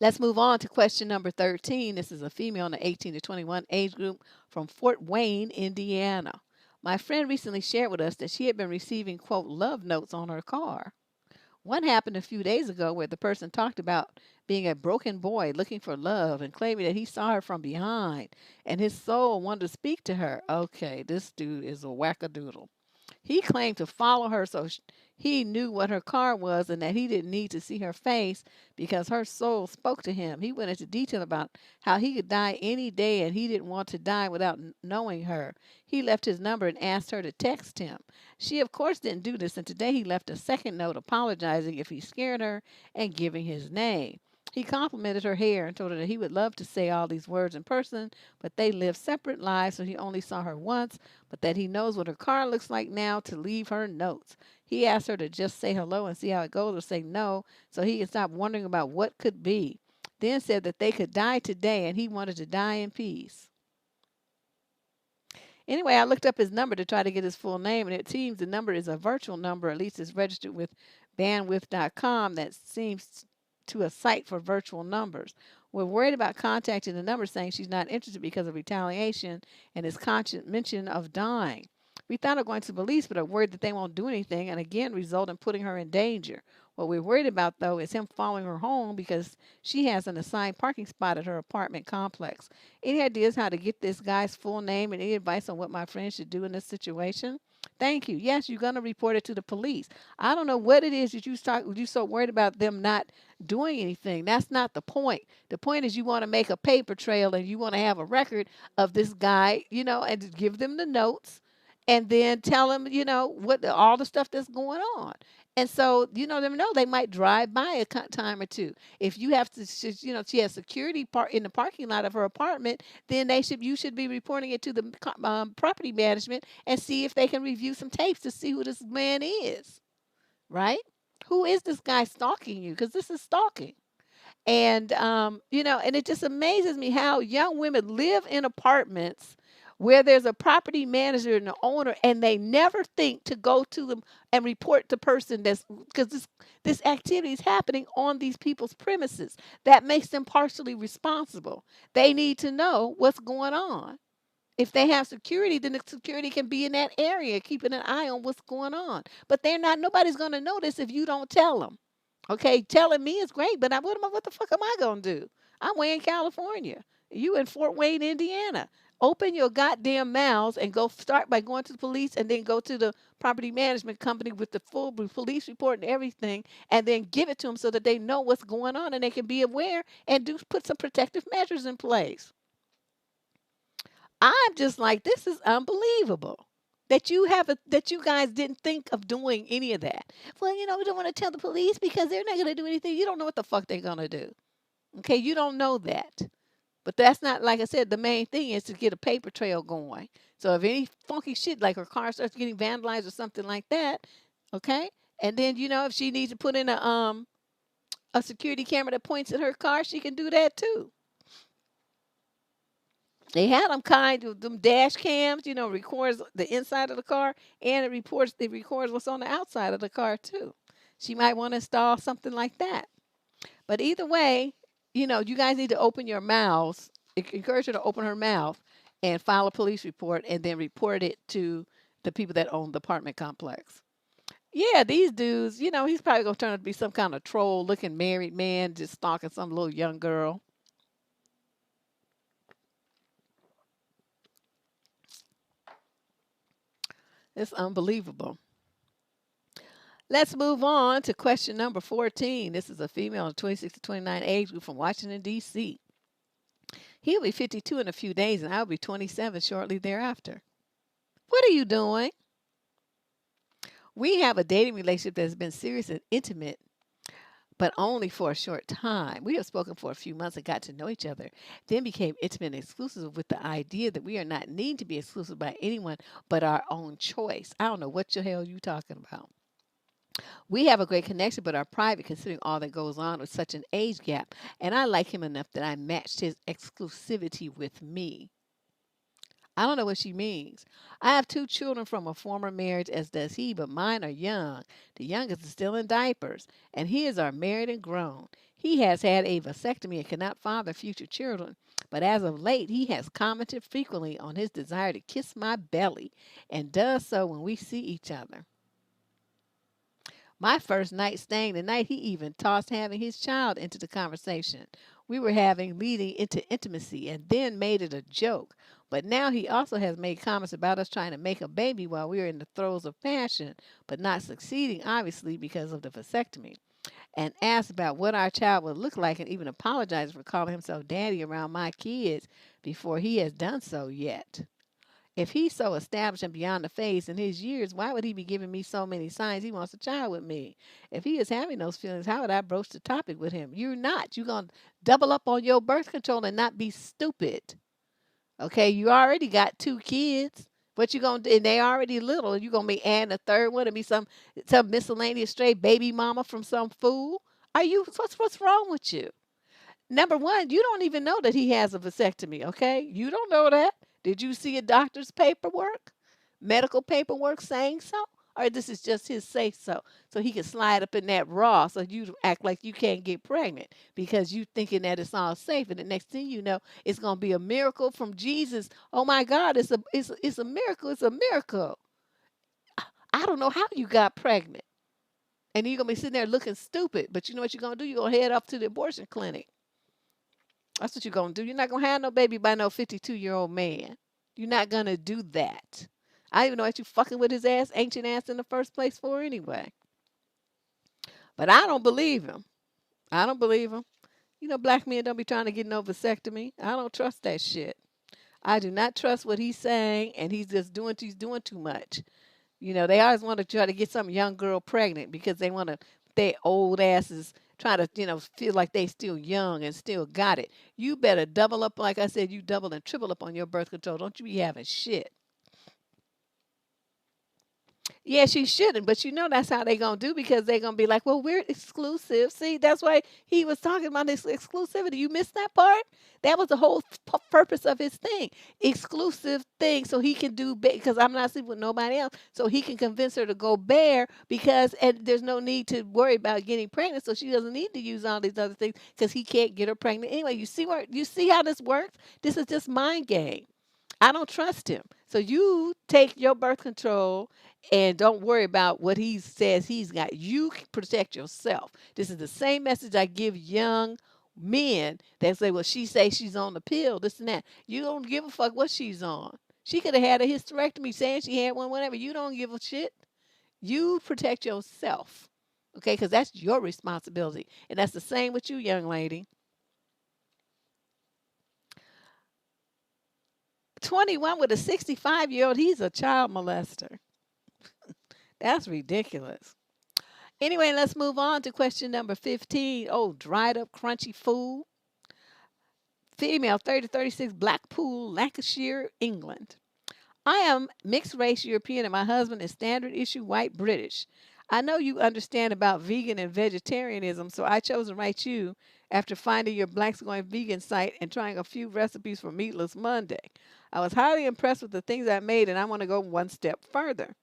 Let's move on to question number 13. This is a female in the 18 to 21 age group from Fort Wayne, Indiana. My friend recently shared with us that she had been receiving, quote, love notes on her car. One happened a few days ago where the person talked about being a broken boy looking for love and claiming that he saw her from behind and his soul wanted to speak to her. Okay, this dude is a wackadoodle. He claimed to follow her so he knew what her car was and that he didn't need to see her face because her soul spoke to him. He went into detail about how he could die any day and he didn't want to die without knowing her. He left his number and asked her to text him. She, of course, didn't do this, and today he left a second note apologizing if he scared her and giving his name. He complimented her hair and told her that he would love to say all these words in person, but they live separate lives, so he only saw her once, but that he knows what her car looks like now to leave her notes. He asked her to just say hello and see how it goes or say no so he can stop wondering about what could be. Then said that they could die today and he wanted to die in peace. Anyway, I looked up his number to try to get his full name, and it seems the number is a virtual number, at least it's registered with bandwidth.com. That seems to a site for virtual numbers. We're worried about contacting the number saying she's not interested because of retaliation and his constant mention of dying. We thought of going to the police, but are worried that they won't do anything and again result in putting her in danger. What we're worried about, though, is him following her home because she has an assigned parking spot at her apartment complex. Any ideas how to get this guy's full name and any advice on what my friend should do in this situation? Thank you. Yes, you're going to report it to the police. I don't know what it is that you're so worried about them not doing anything. That's not the point. The point is you want to make a paper trail and you want to have a record of this guy, and give them the notes and then tell them, what all the stuff that's going on. And so, them know they might drive by a time or two. If you have to, she has security in the parking lot of her apartment, then you should be reporting it to the property management and see if they can review some tapes to see who this man is, right? Who is this guy stalking you? Because this is stalking. And, and it just amazes me how young women live in apartments where there's a property manager and the owner, and they never think to go to them and report the person because this activity is happening on these people's premises. That makes them partially responsible. They need to know what's going on. If they have security, then the security can be in that area, keeping an eye on what's going on. But nobody's going to notice if you don't tell them. Okay, telling me is great, but what the fuck am I going to do? I'm way in California. You in Fort Wayne, Indiana. Open your goddamn mouths and go start by going to the police and then go to the property management company with the full police report and everything and then give it to them so that they know what's going on and they can be aware and do put some protective measures in place. I'm just like, this is unbelievable that that you guys didn't think of doing any of that. Well, we don't want to tell the police because they're not going to do anything. You don't know what the fuck they're going to do. Okay, you don't know that. But that's not, like I said, the main thing is to get a paper trail going. So if any funky shit like her car starts getting vandalized or something like that, okay? And then if she needs to put in a security camera that points at her car, she can do that too. They had them kind of them dash cams, records the inside of the car and it records what's on the outside of the car too. She might want to install something like that. But either way, you guys need to open your mouths. Encourage her to open her mouth and file a police report and then report it to the people that own the apartment complex. Yeah, these dudes, he's probably going to turn out to be some kind of troll looking married man just stalking some little young girl. It's unbelievable. Let's move on to question number 14. This is a female in 26 to 29 age group from Washington, D.C. He'll be 52 in a few days, and I'll be 27 shortly thereafter. What are you doing? We have a dating relationship that has been serious and intimate, but only for a short time. We have spoken for a few months and got to know each other, then became intimate and exclusive with the idea that we are not needing to be exclusive by anyone but our own choice. I don't know what the hell you're talking about. We have a great connection, but are private considering all that goes on with such an age gap. And I like him enough that I matched his exclusivity with me. I don't know what she means. I have 2 children from a former marriage, as does he, but mine are young. The youngest is still in diapers, and his are married and grown. He has had a vasectomy and cannot father future children, but as of late, he has commented frequently on his desire to kiss my belly and does so when we see each other. My first night staying the night, he even tossed having his child into the conversation we were having leading into intimacy and then made it a joke. But now he also has made comments about us trying to make a baby while we are in the throes of passion, but not succeeding, obviously, because of the vasectomy. And asked about what our child would look like and even apologized for calling himself daddy around my kids before he has done so yet. If he's so established and beyond the phase in his years, why would he be giving me so many signs he wants a child with me? If he is having those feelings, how would I broach the topic with him? You're not. You're going to double up on your birth control and not be stupid. Okay, you already got 2 kids. What you going to do? And they already little. And you're going to be adding a third one and be some miscellaneous stray baby mama from some fool? What's wrong with you? Number one, you don't even know that he has a vasectomy, okay? You don't know that. Did you see a doctor's paperwork, medical paperwork saying so? Or this is just his say so he can slide up in that raw so you act like you can't get pregnant because you thinking that it's all safe. And the next thing you know, it's going to be a miracle from Jesus. Oh, my God, it's a miracle. It's a miracle. I don't know how you got pregnant. And you're going to be sitting there looking stupid. But you know what you're going to do? You're going to head off to the abortion clinic. That's what you're going to do. You're not going to have no baby by no 52-year-old man. You're not going to do that. I don't even know what you fucking with his ass, ancient ass in the first place for anyway. But I don't believe him. I don't believe him. Black men don't be trying to get no vasectomy. I don't trust that shit. I do not trust what he's saying, and he's doing too much. They always want to try to get some young girl pregnant because they want to, their old asses try to, feel like they still young and still got it. You better double up, like I said, you double and triple up on your birth control. Don't you be having shit. Yeah, she shouldn't, but that's how they going to do because they're going to be like, well, we're exclusive. See, that's why he was talking about this exclusivity. You missed that part? That was the whole purpose of his thing. Exclusive thing so he can do, because I'm not sleeping with nobody else, so he can convince her to go bare and there's no need to worry about getting pregnant, so she doesn't need to use all these other things because he can't get her pregnant anyway. You see how this works? This is just mind game. I don't trust him. So you take your birth control and don't worry about what he says he's got. You protect yourself. This is the same message I give young men that say, well, she say she's on the pill, this and that. You don't give a fuck what she's on. She could have had a hysterectomy saying she had one, whatever. You don't give a shit. You protect yourself, okay? Because that's your responsibility. And that's the same with you, young lady. 21 with a 65-year-old, he's a child molester. That's ridiculous. Anyway, let's move on to question number 15. Oh, dried up, crunchy food. Female, 30 to 36, Blackpool, Lancashire, England. I am mixed race European and my husband is standard issue white British. I know you understand about vegan and vegetarianism, so I chose to write you after finding your Blacks Going Vegan site and trying a few recipes for Meatless Monday. I was highly impressed with the things I made and I want to go one step further.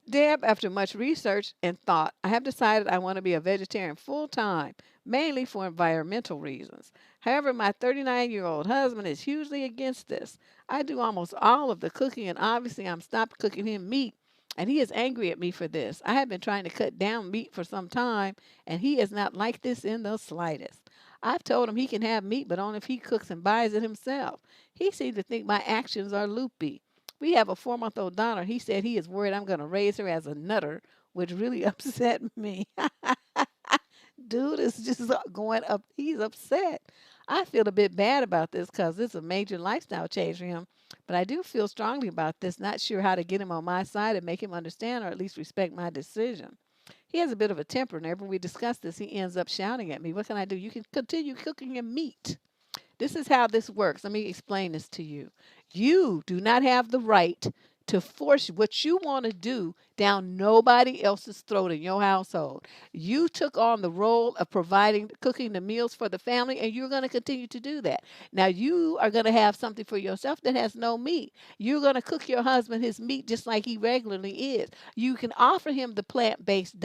Deb, after much research and thought, I have decided I want to be a vegetarian full time, mainly for environmental reasons. However, my 39-year-old husband is hugely against this. I do almost all of the cooking, and obviously, I'm stopped cooking him meat, and he is angry at me for this. I have been trying to cut down meat for some time, and he is not like this in the slightest. I've told him he can have meat, but only if he cooks and buys it himself. He seems to think my actions are loopy. We have a 4-month-old daughter. He said he is worried I'm going to raise her as a nutter, which really upset me. Dude is just going up. He's upset. I feel a bit bad about this because it's a major lifestyle change for him. But I do feel strongly about this. Not sure how to get him on my side and make him understand or at least respect my decision. He has a bit of a temper. Whenever we discuss this, he ends up shouting at me. What can I do? You can continue cooking him meat. This is how this works. Let me explain this to you. You do not have the right to force what you want to do down nobody else's throat in your household. You took on the role of providing, cooking the meals for the family, and you're going to continue to do that. Now, you are going to have something for yourself that has no meat. You're going to cook your husband his meat just like he regularly is. You can offer him the plant-based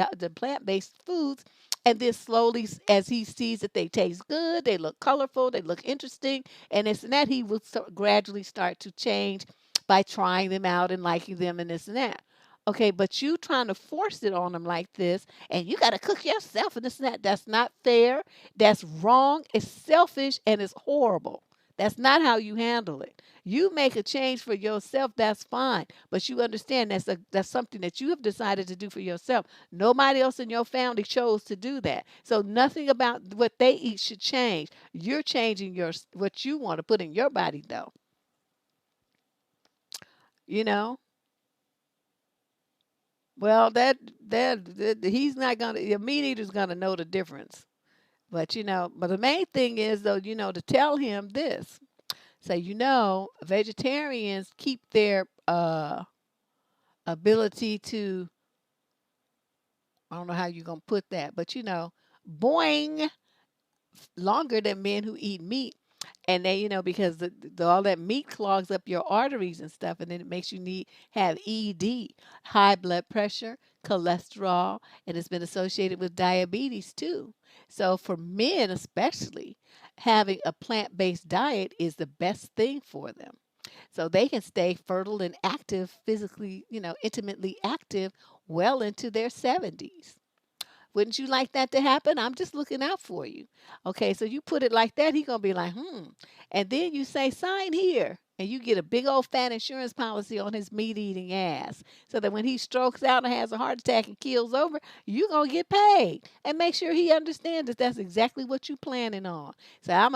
foods, and then slowly, as he sees that they taste good, they look colorful, they look interesting, and it's and that he will gradually start to change by trying them out and liking them and this and that. Okay, but you trying to force it on them like this, and you got to cook yourself and this and that. That's not fair. That's wrong. It's selfish and it's horrible. That's not how you handle it. You make a change for yourself, that's fine. But you understand that's something that you have decided to do for yourself. Nobody else in your family chose to do that. So nothing about what they eat should change. You're changing what you want to put in your body though. You know? Well, that he's not gonna. The meat eater's gonna know the difference. But the main thing is though, to tell him this. Say, vegetarians keep their ability to. I don't know how you're gonna put that, but boing longer than men who eat meat. And they, because all that meat clogs up your arteries and stuff, and then it makes you have ED, high blood pressure, cholesterol, and it's been associated with diabetes too. So for men especially, having a plant-based diet is the best thing for them. So they can stay fertile and active, physically, intimately active well into their 70s. Wouldn't you like that to happen? I'm just looking out for you. Okay, so you put it like that, he gonna be like, And then you say, sign here. And you get a big old fat insurance policy on his meat eating ass. So that when he strokes out and has a heart attack and keels over, you gonna get paid. And make sure he understands that that's exactly what you planning on. So I'm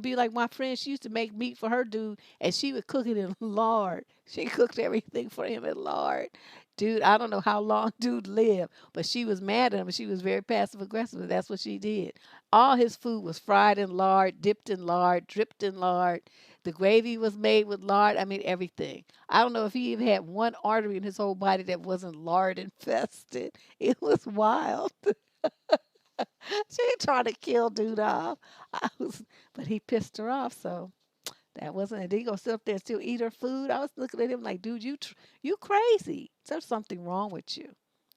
be like my friend, she used to make meat for her dude and she would cook it in lard. She cooked everything for him in lard. Dude, I don't know how long dude lived, but she was mad at him and she was very passive aggressive, and that's what she did. All his food was fried in lard, dipped in lard, dripped in lard. The gravy was made with lard. I mean, everything. I don't know if he even had one artery in his whole body that wasn't lard infested. It was wild. She tried to kill dude off. But he pissed her off, so. That wasn't it. He gonna sit up there and still eat her food. I was looking at him like, dude, you crazy. There's something wrong with you.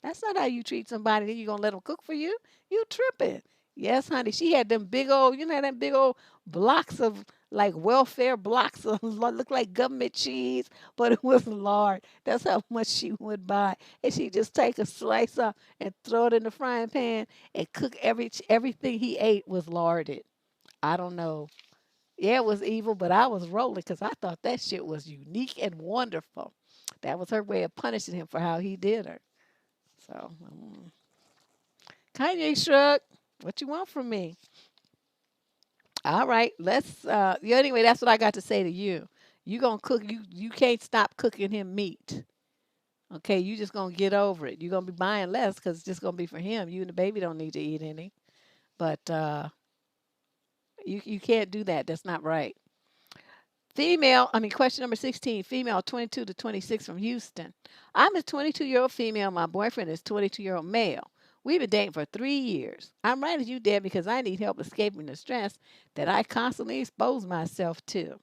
That's not how you treat somebody. Then you gonna let them cook for you? You tripping? Yes, honey. She had them big old, them big old blocks of like welfare blocks of look like government cheese, but it was lard. That's how much she would buy, and she just take a slice off and throw it in the frying pan and cook everything he ate was larded. I don't know. Yeah, it was evil, but I was rolling because I thought that shit was unique and wonderful. That was her way of punishing him for how he did her. So, Kanye shrug. What you want from me? All right, let's. Yeah, anyway, that's what I got to say to you. You gonna cook? You can't stop cooking him meat. Okay, you just gonna get over it. You're gonna be buying less because it's just gonna be for him. You and the baby don't need to eat any. But you can't do that. That's not right. Question number 16, female 22 to 26 from Houston. I'm a 22-year-old female. My boyfriend is 22-year-old male. We've been dating for 3 years. I'm writing to you, Deb, because I need help escaping the stress that I constantly expose myself to.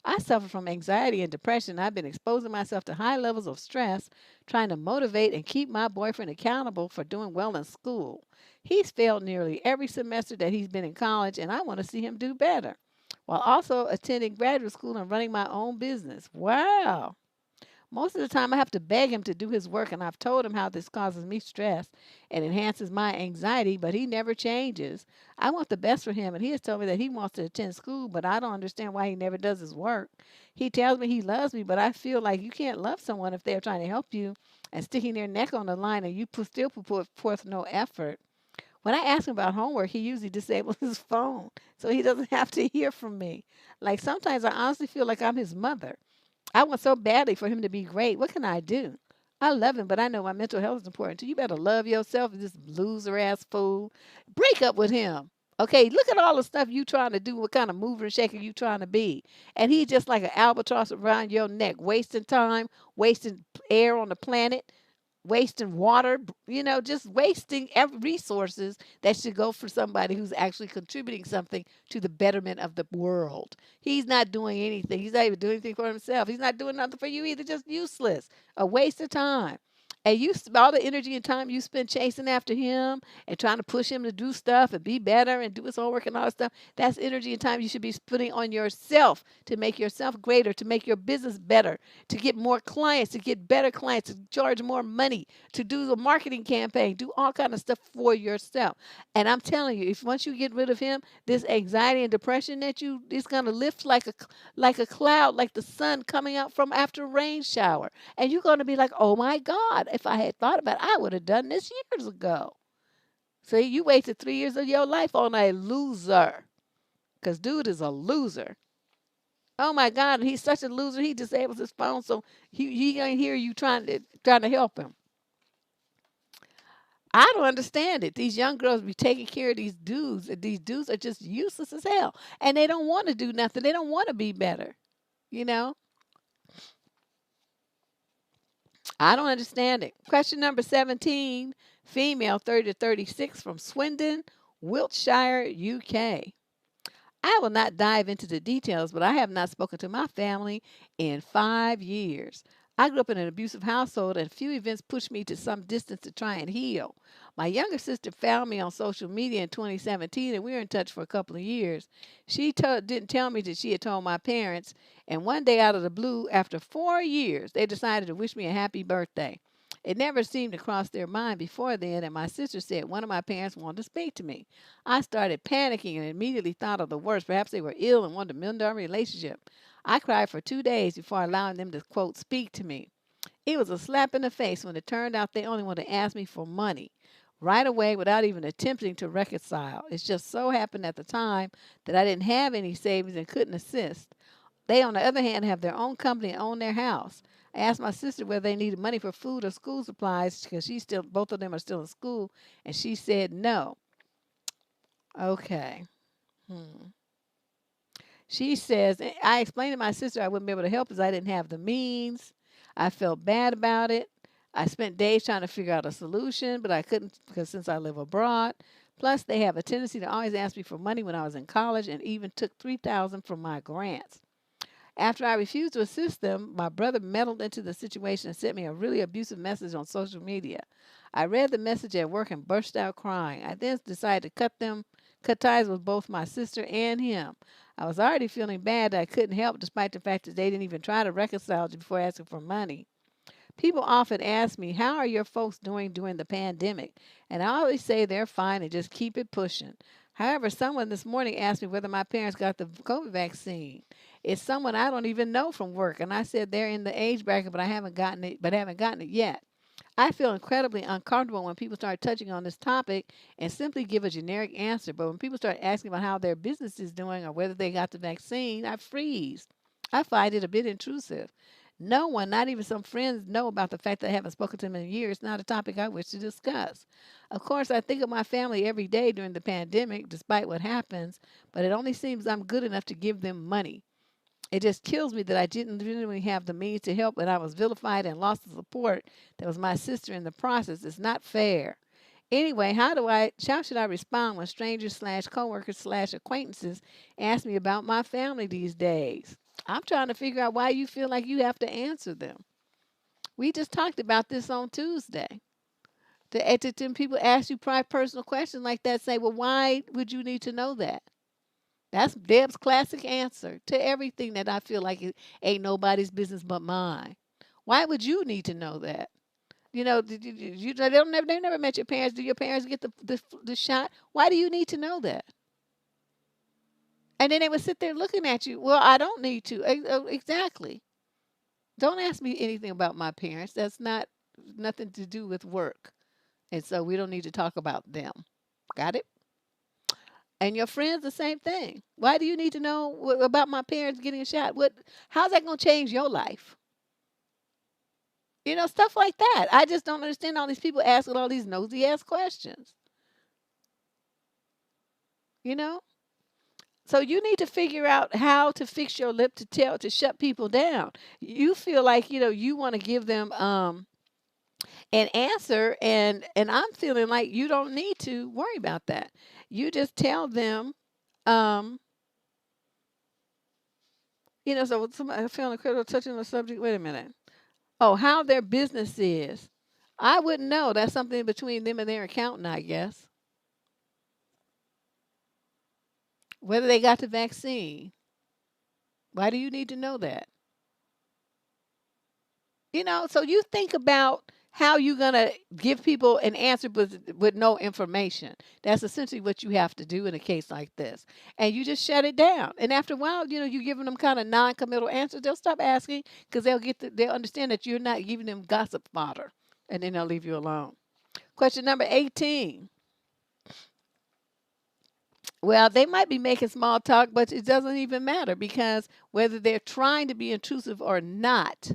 I suffer from anxiety and depression. I've been exposing myself to high levels of stress, trying to motivate and keep my boyfriend accountable for doing well in school. He's failed nearly every semester that he's been in college, and I want to see him do better, while also attending graduate school and running my own business. Wow. Most of the time, I have to beg him to do his work, and I've told him how this causes me stress and enhances my anxiety, but he never changes. I want the best for him, and he has told me that he wants to attend school, but I don't understand why he never does his work. He tells me he loves me, but I feel like you can't love someone if they're trying to help you and sticking their neck on the line, and you still put forth no effort. When I ask him about homework, he usually disables his phone so he doesn't have to hear from me. Like sometimes I honestly feel like I'm his mother. I want so badly for him to be great. What can I do? I love him, but I know my mental health is important too. You better love yourself, this loser ass fool. Break up with him. Okay, look at all the stuff you trying to do, what kind of mover and shaker you trying to be. And he's just like an albatross around your neck, wasting time, wasting air on the planet, wasting water, just wasting every resources that should go for somebody who's actually contributing something to the betterment of the world. He's not doing anything. He's not even doing anything for himself. He's not doing nothing for you either. Just useless, a waste of time. And all the energy and time you spend chasing after him and trying to push him to do stuff and be better and do his homework and all that stuff, that's energy and time you should be putting on yourself to make yourself greater, to make your business better, to get more clients, to get better clients, to charge more money, to do a marketing campaign, do all kind of stuff for yourself. And I'm telling you, if once you get rid of him, this anxiety and depression that it's gonna lift like a cloud, like the sun coming out from after a rain shower. And you're gonna be like, oh my God, if I had thought about it, I would have done this years ago. See, you wasted 3 years of your life on a loser. Because dude is a loser. Oh my God, he's such a loser. He disables his phone, so he ain't hear you trying to help him. I don't understand it. These young girls be taking care of these dudes, and these dudes are just useless as hell, and they don't want to do nothing. They don't want to be better. You know, I don't understand it. Question number 17, female 30 to 36 from Swindon, Wiltshire, UK. I will not dive into the details, but I have not spoken to my family in 5 years. I grew up in an abusive household, and few events pushed me to some distance to try and heal. My younger sister found me on social media in 2017, and we were in touch for a couple of years. She didn't tell me that she had told my parents, and one day out of the blue, after 4 years, they decided to wish me a happy birthday. It never seemed to cross their mind before then, and my sister said one of my parents wanted to speak to me. I started panicking and immediately thought of the worst. Perhaps they were ill and wanted to mend our relationship. I cried for 2 days before allowing them to, quote, speak to me. It was a slap in the face when it turned out they only wanted to ask me for money right away without even attempting to reconcile. It just so happened at the time that I didn't have any savings and couldn't assist. They, on the other hand, have their own company and own their house. I asked my sister whether they needed money for food or school supplies because both of them are still in school, and she said no. Okay. Hmm. She says, I explained to my sister I wouldn't be able to help as I didn't have the means. I felt bad about it. I spent days trying to figure out a solution, but I couldn't because since I live abroad. Plus, they have a tendency to always ask me for money when I was in college and even took $3,000 from my grants. After I refused to assist them, my brother meddled into the situation and sent me a really abusive message on social media. I read the message at work and burst out crying. I then decided to cut ties with both my sister and him. I was already feeling bad that I couldn't help despite the fact that they didn't even try to reconcile before asking for money. People often ask me, how are your folks doing during the pandemic? And I always say they're fine and just keep it pushing. However, someone this morning asked me whether my parents got the COVID vaccine. It's someone I don't even know from work, and I said they're in the age bracket, but I haven't gotten it, yet. I feel incredibly uncomfortable when people start touching on this topic and simply give a generic answer. But when people start asking about how their business is doing or whether they got the vaccine, I freeze. I find it a bit intrusive. No one, not even some friends, know about the fact that I haven't spoken to them in years. It's not a topic I wish to discuss. Of course, I think of my family every day during the pandemic, despite what happens, but it only seems I'm good enough to give them money. It just kills me that I didn't really have the means to help and I was vilified and lost the support that was my sister in the process. It's not fair. Anyway, how should I respond when strangers slash coworkers slash acquaintances ask me about my family these days? I'm trying to figure out why you feel like you have to answer them. We just talked about this on Tuesday. To people ask you private personal questions like that, say, well, why would you need to know that? That's Deb's classic answer to everything that I feel like it ain't nobody's business but mine. Why would you need to know that? You know, they never met your parents. Do your parents get the shot? Why do you need to know that? And then they would sit there looking at you. Well, I don't need to. Exactly. Don't ask me anything about my parents. That's not nothing to do with work. And so we don't need to talk about them. Got it? And your friends, the same thing. Why do you need to know about my parents getting a shot? How's that going to change your life? You know, stuff like that. I just don't understand all these people asking all these nosy ass questions. You know? So you need to figure out how to fix your lip to shut people down. You feel like, you want to give them an answer, and I'm feeling like you don't need to worry about that. You just tell them, um, so somebody feeling critical touching the subject. Wait a minute. Oh, how their business is. I wouldn't know. That's something between them and their accountant, I guess. Whether they got the vaccine. Why do you need to know that? So you think about how you're going to give people an answer with no information. That's essentially what you have to do in a case like this. And you just shut it down. And after a while, you're giving them kind of non-committal answers. They'll stop asking because they'll understand that you're not giving them gossip fodder. And then they'll leave you alone. Question number 18. Well, they might be making small talk, but it doesn't even matter because whether they're trying to be intrusive or not,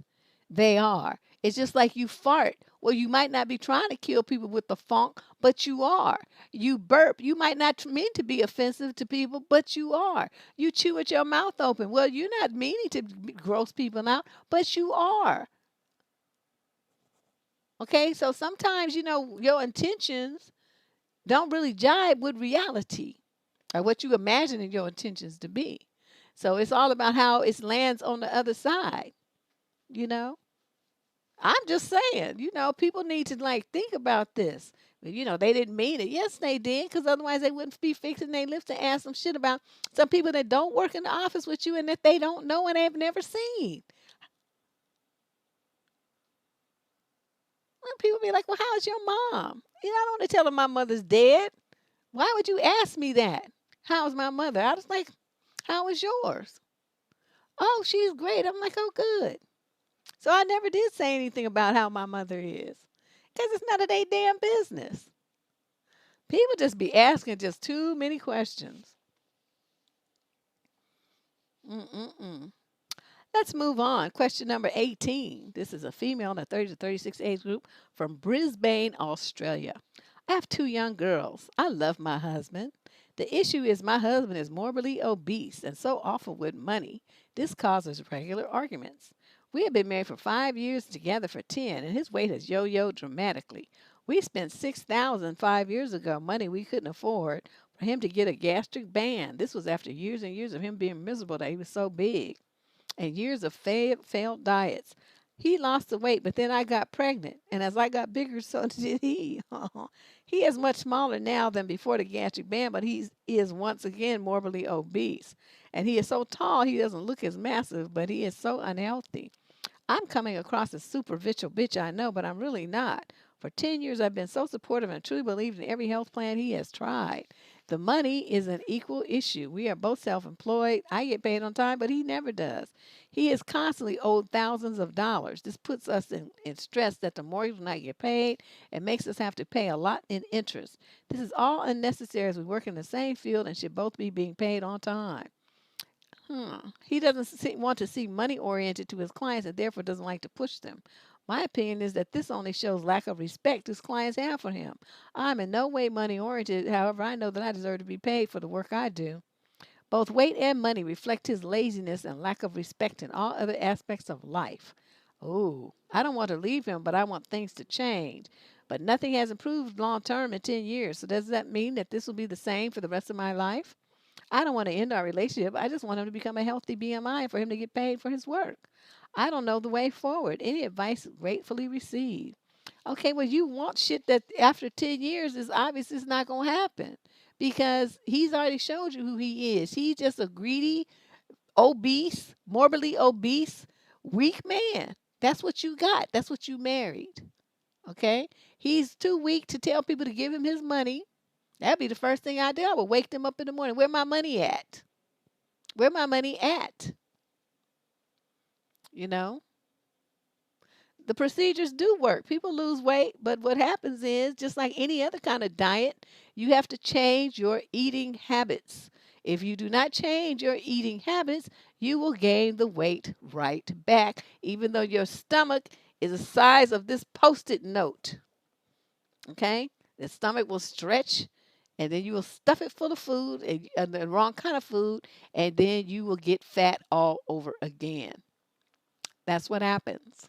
they are. It's just like you fart. Well, you might not be trying to kill people with the funk, but you are. You burp. You might not mean to be offensive to people, but you are. You chew with your mouth open. Well, you're not meaning to gross people out, but you are. Okay, so sometimes, your intentions don't really jibe with reality or what you imagining your intentions to be. So it's all about how it lands on the other side, you know? I'm just saying, people need to think about this. They didn't mean it. Yes, they did, because otherwise they wouldn't be fixing their lips to ask some shit about some people that don't work in the office with you and that they don't know and they've never seen. Well, people be like, well, how's your mom? I don't want to tell them my mother's dead. Why would you ask me that? How's my mother? I was like, how is yours? Oh, she's great. I'm like, oh, good. So I never did say anything about how my mother is because it's none of their damn business. People just be asking just too many questions. Mm-mm-mm. Let's move on. Question number 18. This is a female in the 30 to 36 age group from Brisbane, Australia. I have two young girls. I love my husband. The issue is my husband is morbidly obese and so awful with money. This causes regular arguments. We have been married for 5 years, together for 10, and his weight has yo-yoed dramatically. We spent $6,000 5 years ago, money we couldn't afford, for him to get a gastric band. This was after years and years of him being miserable that he was so big and years of failed diets. He lost the weight, but then I got pregnant, and as I got bigger, so did he. He is much smaller now than before the gastric band, but he is once again morbidly obese. And he is so tall, he doesn't look as massive, but he is so unhealthy. I'm coming across as superficial bitch, I know, but I'm really not. For 10 years, I've been so supportive and truly believed in every health plan he has tried. The money is an equal issue. We are both self-employed. I get paid on time, but he never does. He is constantly owed thousands of dollars. This puts us in stress that the mortgage will not get paid and makes us have to pay a lot in interest. This is all unnecessary as we work in the same field and should both be being paid on time. He doesn't want to see money oriented to his clients and therefore doesn't like to push them. My opinion is that this only shows lack of respect his clients have for him. I'm in no way money oriented. However, I know that I deserve to be paid for the work I do. Both weight and money reflect his laziness and lack of respect in all other aspects of life. Oh, I don't want to leave him, but I want things to change. But nothing has improved long term in 10 years. So does that mean that this will be the same for the rest of my life? I don't want to end our relationship. I just want him to become a healthy BMI and for him to get paid for his work. I don't know the way forward. Any advice gratefully received. Okay, well, you want shit that after 10 years is obvious it's not going to happen because he's already showed you who he is. He's just a greedy, obese, morbidly obese, weak man. That's what you got. That's what you married. Okay? He's too weak to tell people to give him his money. That'd be the first thing I do. I would wake them up in the morning. Where my money at? Where my money at? You know? The procedures do work. People lose weight, but what happens is, just like any other kind of diet, you have to change your eating habits. If you do not change your eating habits, you will gain the weight right back, even though your stomach is the size of this post-it note. Okay? The stomach will stretch, and then you will stuff it full of food, and the wrong kind of food, and then you will get fat all over again. That's what happens.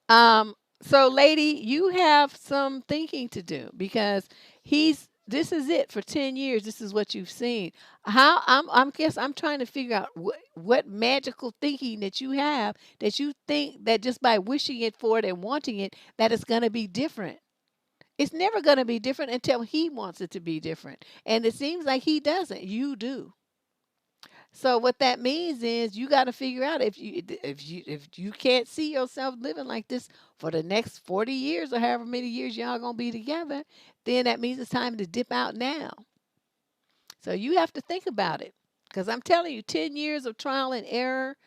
So lady, you have some thinking to do because this is it for 10 years. This is what you've seen. How I'm trying to figure out what magical thinking that you have that you think that just by wishing it for it and wanting it, that it's going to be different. It's never going to be different until he wants it to be different. And it seems like he doesn't. You do. So what that means is you got to figure out if you can't see yourself living like this for the next 40 years or however many years y'all going to be together, then that means it's time to dip out now. So you have to think about it because I'm telling you 10 years of trial and error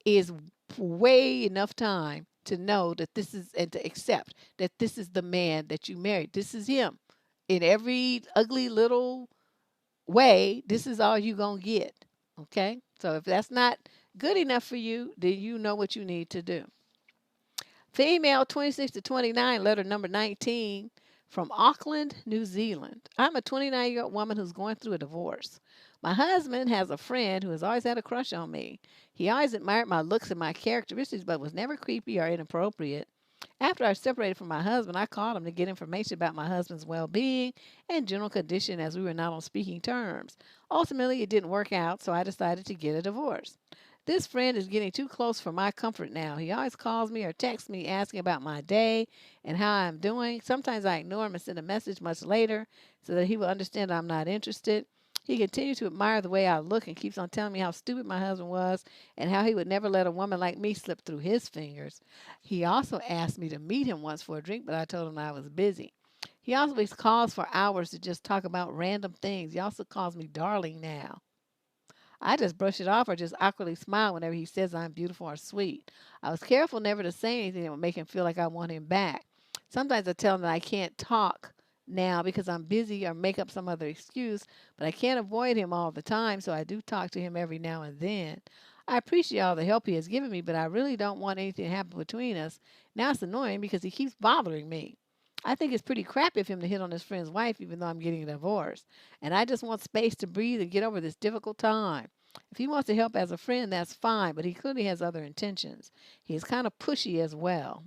is way enough time to know that this is and to accept that this is the man that you married. This is him. In every ugly little way, this is all you're going to get. Okay? So if that's not good enough for you, then you know what you need to do. Female 26 to 29, letter number 19 from Auckland, New Zealand. I'm a 29-year-old woman who's going through a divorce. My husband has a friend who has always had a crush on me. He always admired my looks and my characteristics, but was never creepy or inappropriate. After I separated from my husband, I called him to get information about my husband's well-being and general condition as we were not on speaking terms. Ultimately, it didn't work out, so I decided to get a divorce. This friend is getting too close for my comfort now. He always calls me or texts me asking about my day and how I'm doing. Sometimes I ignore him and send a message much later so that he will understand I'm not interested. He continues to admire the way I look and keeps on telling me how stupid my husband was and how he would never let a woman like me slip through his fingers. He also asked me to meet him once for a drink, but I told him I was busy. He always calls for hours to just talk about random things. He also calls me darling now. I just brush it off or just awkwardly smile whenever he says I'm beautiful or sweet. I was careful never to say anything that would make him feel like I want him back. Sometimes I tell him that I can't talk now because I'm busy or make up some other excuse, but I can't avoid him all the time, so I do talk to him every now and then. I appreciate all the help he has given me, but I really don't want anything to happen between us. Now it's annoying because he keeps bothering me. I think it's pretty crappy of him to hit on his friend's wife even though I'm getting a divorce. And I just want space to breathe and get over this difficult time. If he wants to help as a friend, that's fine, but he clearly has other intentions. He's kind of pushy as well.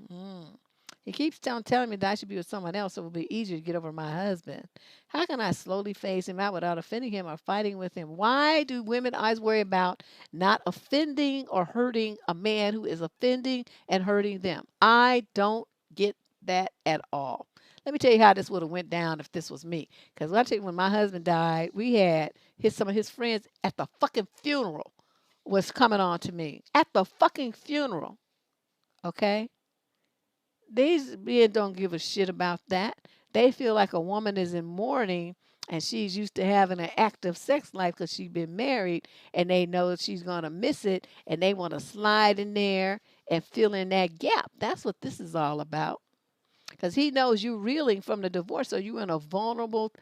He keeps telling me that I should be with someone else so it will be easier to get over my husband. How can I slowly phase him out without offending him or fighting with him? Why do women always worry about not offending or hurting a man who is offending and hurting them? I don't get that at all. Let me tell you how this would have went down if this was me. Because I tell you, when my husband died, we had some of his friends at the fucking funeral was coming on to me. At the fucking funeral. Okay? These men don't give a shit about that. They feel like a woman is in mourning and she's used to having an active sex life because she's been married, and they know that she's going to miss it, and they want to slide in there and fill in that gap. That's what this is all about. Because he knows you're reeling from the divorce, so you're in a vulnerable,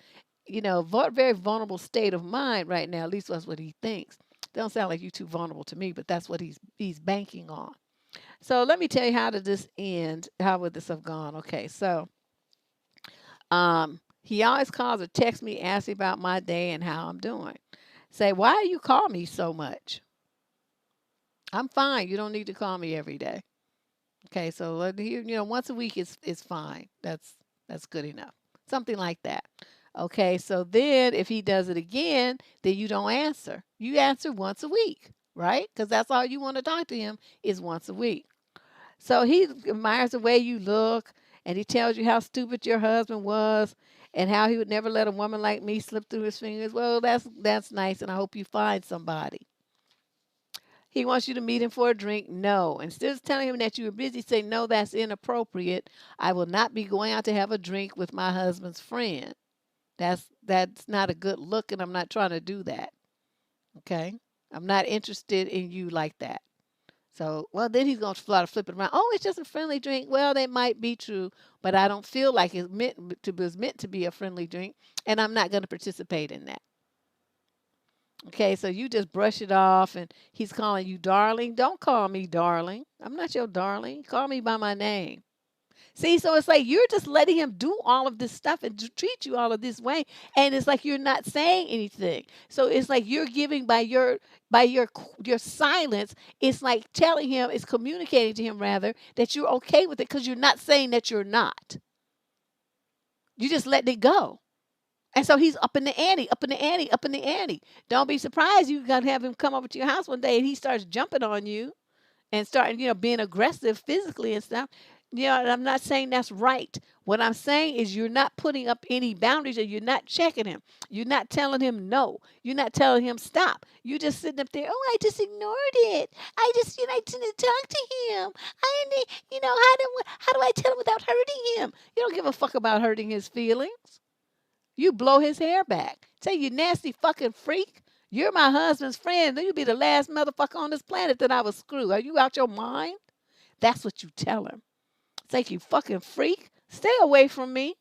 very vulnerable state of mind right now. At least that's what he thinks. Don't sound like you're too vulnerable to me, but that's what he's banking on. So let me tell you, how did this end? How would this have gone? Okay, so he always calls or texts me, asks me about my day and how I'm doing. Say, why do you call me so much? I'm fine. You don't need to call me every day. Okay, so once a week is fine. That's good enough. Something like that. Okay, so then if he does it again, then you don't answer. You answer once a week, right? Because that's all you want to talk to him is once a week. So he admires the way you look, and he tells you how stupid your husband was and how he would never let a woman like me slip through his fingers. Well, that's nice, and I hope you find somebody. He wants you to meet him for a drink. No. Instead of telling him that you were busy, say, no, that's inappropriate. I will not be going out to have a drink with my husband's friend. That's not a good look, and I'm not trying to do that. Okay? I'm not interested in you like that. So, well, then he's going to flip it around. Oh, it's just a friendly drink. Well, that might be true, but I don't feel like it was meant to be a friendly drink, and I'm not going to participate in that. Okay, so you just brush it off, and he's calling you darling. Don't call me darling. I'm not your darling. Call me by my name. See, so it's like you're just letting him do all of this stuff and treat you all of this way, and it's like you're not saying anything. So it's like you're giving by your silence. It's like telling him, it's communicating to him rather that you're okay with it because you're not saying that you're not. You just let it go. And so he's up in the ante, up in the ante, up in the ante. Don't be surprised you got to have him come over to your house one day and he starts jumping on you and starting, being aggressive physically and stuff. And I'm not saying that's right. What I'm saying is you're not putting up any boundaries, or you're not checking him. You're not telling him no. You're not telling him stop. You're just sitting up there, oh, I just ignored it. I didn't talk to him. I didn't, how do I tell him without hurting him? You don't give a fuck about hurting his feelings. You blow his hair back. Say, you nasty fucking freak. You're my husband's friend. Then you'll be the last motherfucker on this planet that I will screw. Are you out your mind? That's what you tell him. It's like, you fucking freak. Stay away from me.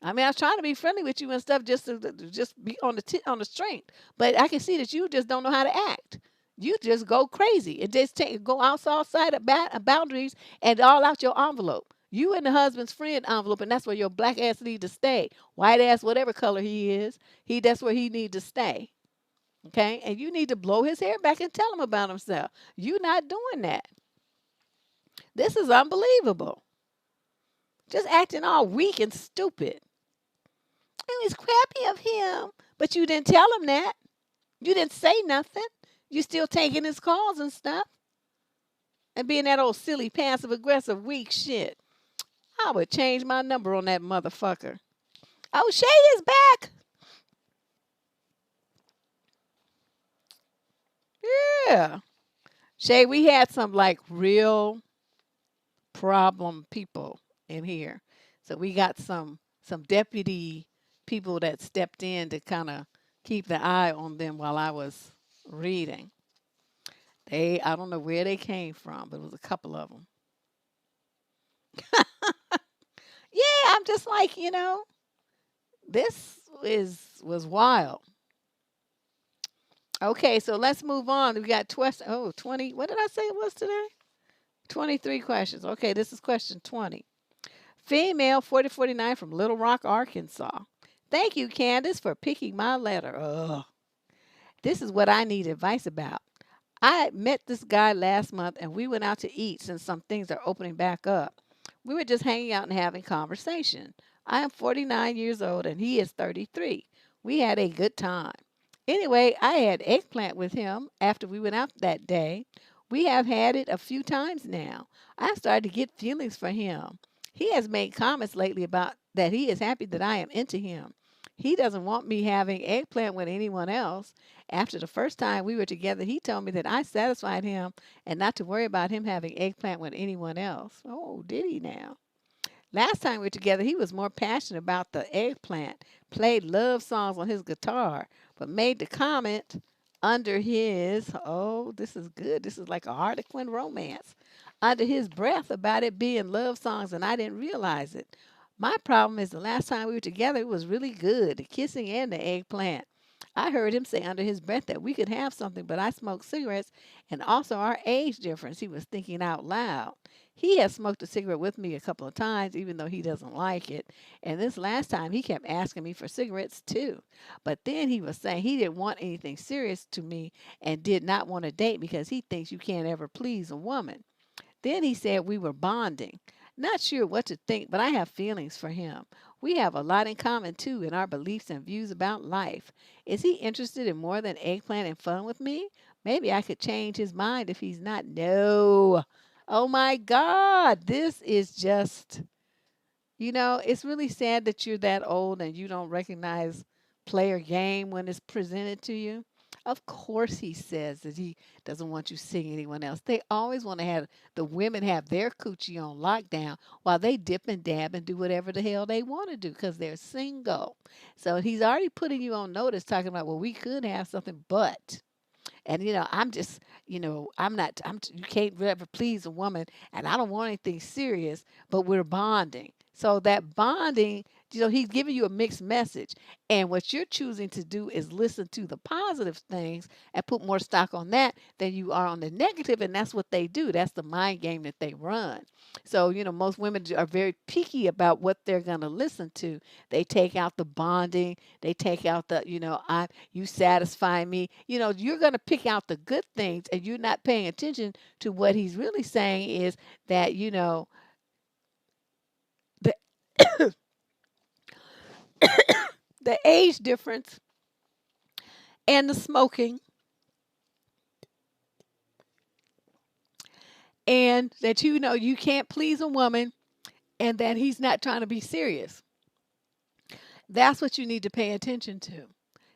I mean, I was trying to be friendly with you and stuff just to just be on the string. But I can see that you just don't know how to act. You just go crazy and just go outside of boundaries and all out your envelope. You and the husband's friend envelope, and that's where your black ass need to stay. White ass, whatever color he is, that's where he need to stay. Okay? And you need to blow his hair back and tell him about himself. You not doing that. This is unbelievable. Just acting all weak and stupid. It was crappy of him. But you didn't tell him that. You didn't say nothing. You still taking his calls and stuff. And being that old silly, passive, aggressive, weak shit. I would change my number on that motherfucker. Oh, Shay is back. Yeah. Shay, we had some like real problem people in here. So we got some deputy people that stepped in to kind of keep the eye on them while I was reading. I don't know where they came from, but it was a couple of them. Yeah, I'm just like, this was wild. Okay, so let's move on. We got 20. What did I say it was today? 23 questions. Okay, this is question 20. Female 4049 from Little Rock, Arkansas. Thank you, Candace, for picking my letter. Ugh. This is what I need advice about. I met this guy last month and we went out to eat since some things are opening back up. We were just hanging out and having conversation. I am 49 years old and he is 33. We had a good time. Anyway, I had eggplant with him after we went out that day. We have had it a few times now. I started to get feelings for him. He has made comments lately about that he is happy that I am into him. He doesn't want me having eggplant with anyone else. After the first time we were together, he told me that I satisfied him and not to worry about him having eggplant with anyone else. Oh, did he now? Last time we were together, he was more passionate about the eggplant, played love songs on his guitar, but made the comment under his, oh, this is good. This is like a Harlequin romance, under his breath about it being love songs, and I didn't realize it. My problem is the last time we were together, it was really good, the kissing and the eggplant. I heard him say under his breath that we could have something, but I smoked cigarettes and also our age difference. He was thinking out loud. He has smoked a cigarette with me a couple of times, even though he doesn't like it. And this last time, he kept asking me for cigarettes too. But then he was saying he didn't want anything serious to me and did not want to date because he thinks you can't ever please a woman. Then he said we were bonding. Not sure what to think, but I have feelings for him. We have a lot in common too in our beliefs and views about life. Is he interested in more than eggplant and fun with me? Maybe I could change his mind if he's not. No. Oh my God. This is just, it's really sad that you're that old and you don't recognize play or game when it's presented to you. Of course, he says that he doesn't want you seeing anyone else. They always want to have the women have their coochie on lockdown while they dip and dab and do whatever the hell they want to do because they're single. So he's already putting you on notice, talking about, well, we could have something, but. And I'm just, I'm not. You can't ever please a woman, and I don't want anything serious. But we're bonding, so that bonding, he's giving you a mixed message. And what you're choosing to do is listen to the positive things and put more stock on that than you are on the negative. And that's what they do. That's the mind game that they run. So most women are very picky about what they're gonna listen to. They take out the bonding. They take out the, you satisfy me. You're going to pick out the good things and you're not paying attention to what he's really saying is that, the the age difference and the smoking and that you can't please a woman and that he's not trying to be serious. That's what you need to pay attention to.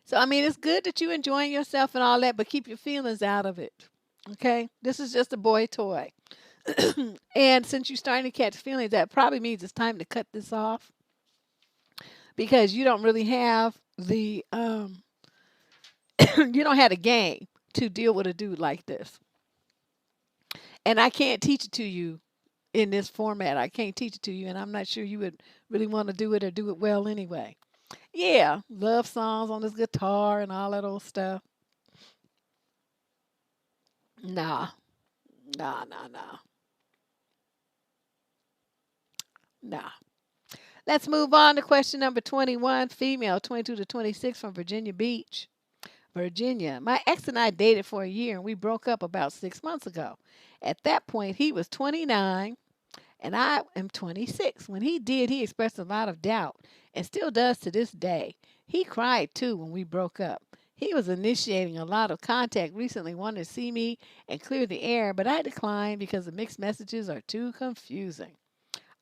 So I mean, it's good that you're enjoying yourself and all that, but keep your feelings out of it. Okay? This is just a boy toy. And since you're starting to catch feelings, that probably means it's time to cut this off because you don't really have the you don't have the game to deal with a dude like this. And I can't teach it to you in this format. I can't teach it to you, and I'm not sure you would really want to do it or do it well anyway. Yeah, love songs on his guitar and all that old stuff. Nah, nah, nah, nah, nah. Let's move on to question number 21, female, 22 to 26 from Virginia Beach, Virginia. My ex and I dated for a year and we broke up about 6 months ago. At that point, he was 29 and I am 26. When he did, he expressed a lot of doubt and still does to this day. He cried too when we broke up. He was initiating a lot of contact recently, wanted to see me and clear the air, but I declined because the mixed messages are too confusing.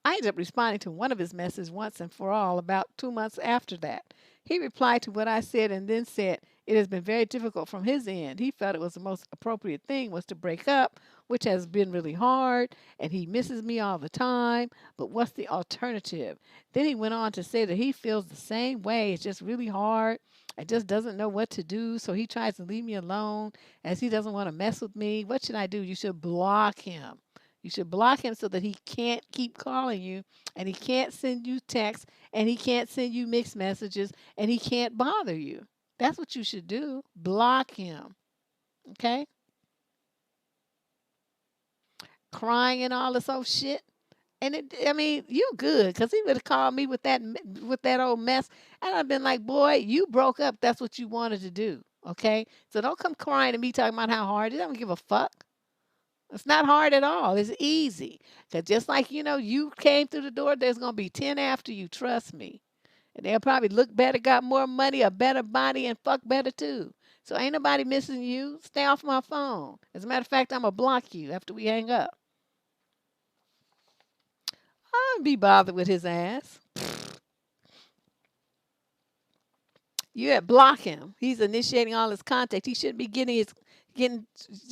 I ended up responding to one of his messages once and for all about 2 months after that. He replied to what I said and then said it has been very difficult from his end. He felt it was the most appropriate thing was to break up, which has been really hard, and he misses me all the time, but what's the alternative? Then he went on to say that he feels the same way. It's just really hard. I just doesn't know what to do, so he tries to leave me alone as he doesn't want to mess with me. What should I do? You should block him. You should block him so that he can't keep calling you and he can't send you texts and he can't send you mixed messages and he can't bother you. That's what you should do. Block him. Okay? Crying and all this old shit. And I mean, you good because he would have called me with that old mess, and I've been like, boy, you broke up. That's what you wanted to do. Okay, so don't come crying to me talking about how hard it is. I don't give a fuck. It's not hard at all. It's easy. Because just like, you came through the door, there's going to be 10 after you. Trust me. And they'll probably look better, got more money, a better body, and fuck better too. So ain't nobody missing you. Stay off my phone. As a matter of fact, I'm going to block you after we hang up. I don't be bothered with his ass. You had block him. He's initiating all his contact. He shouldn't be getting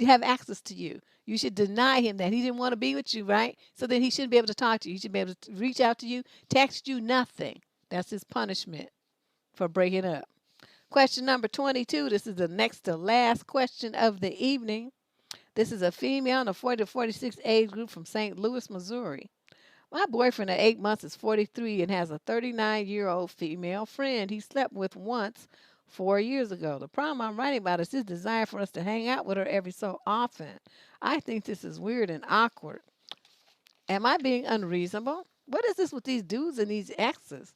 have access to you. You should deny him that. He didn't want to be with you, right? So then he shouldn't be able to talk to you. He should be able to reach out to you, text you, nothing. That's his punishment for breaking up. Question number 22. This is the next to last question of the evening. This is a female in the 40 to 46 age group from St. Louis, Missouri. My boyfriend at 8 months is 43 and has a 39-year-old female friend he slept with once 4 years ago. The problem I'm writing about is his desire for us to hang out with her every so often. I think this is weird and awkward. Am I being unreasonable? What is this with these dudes and these exes?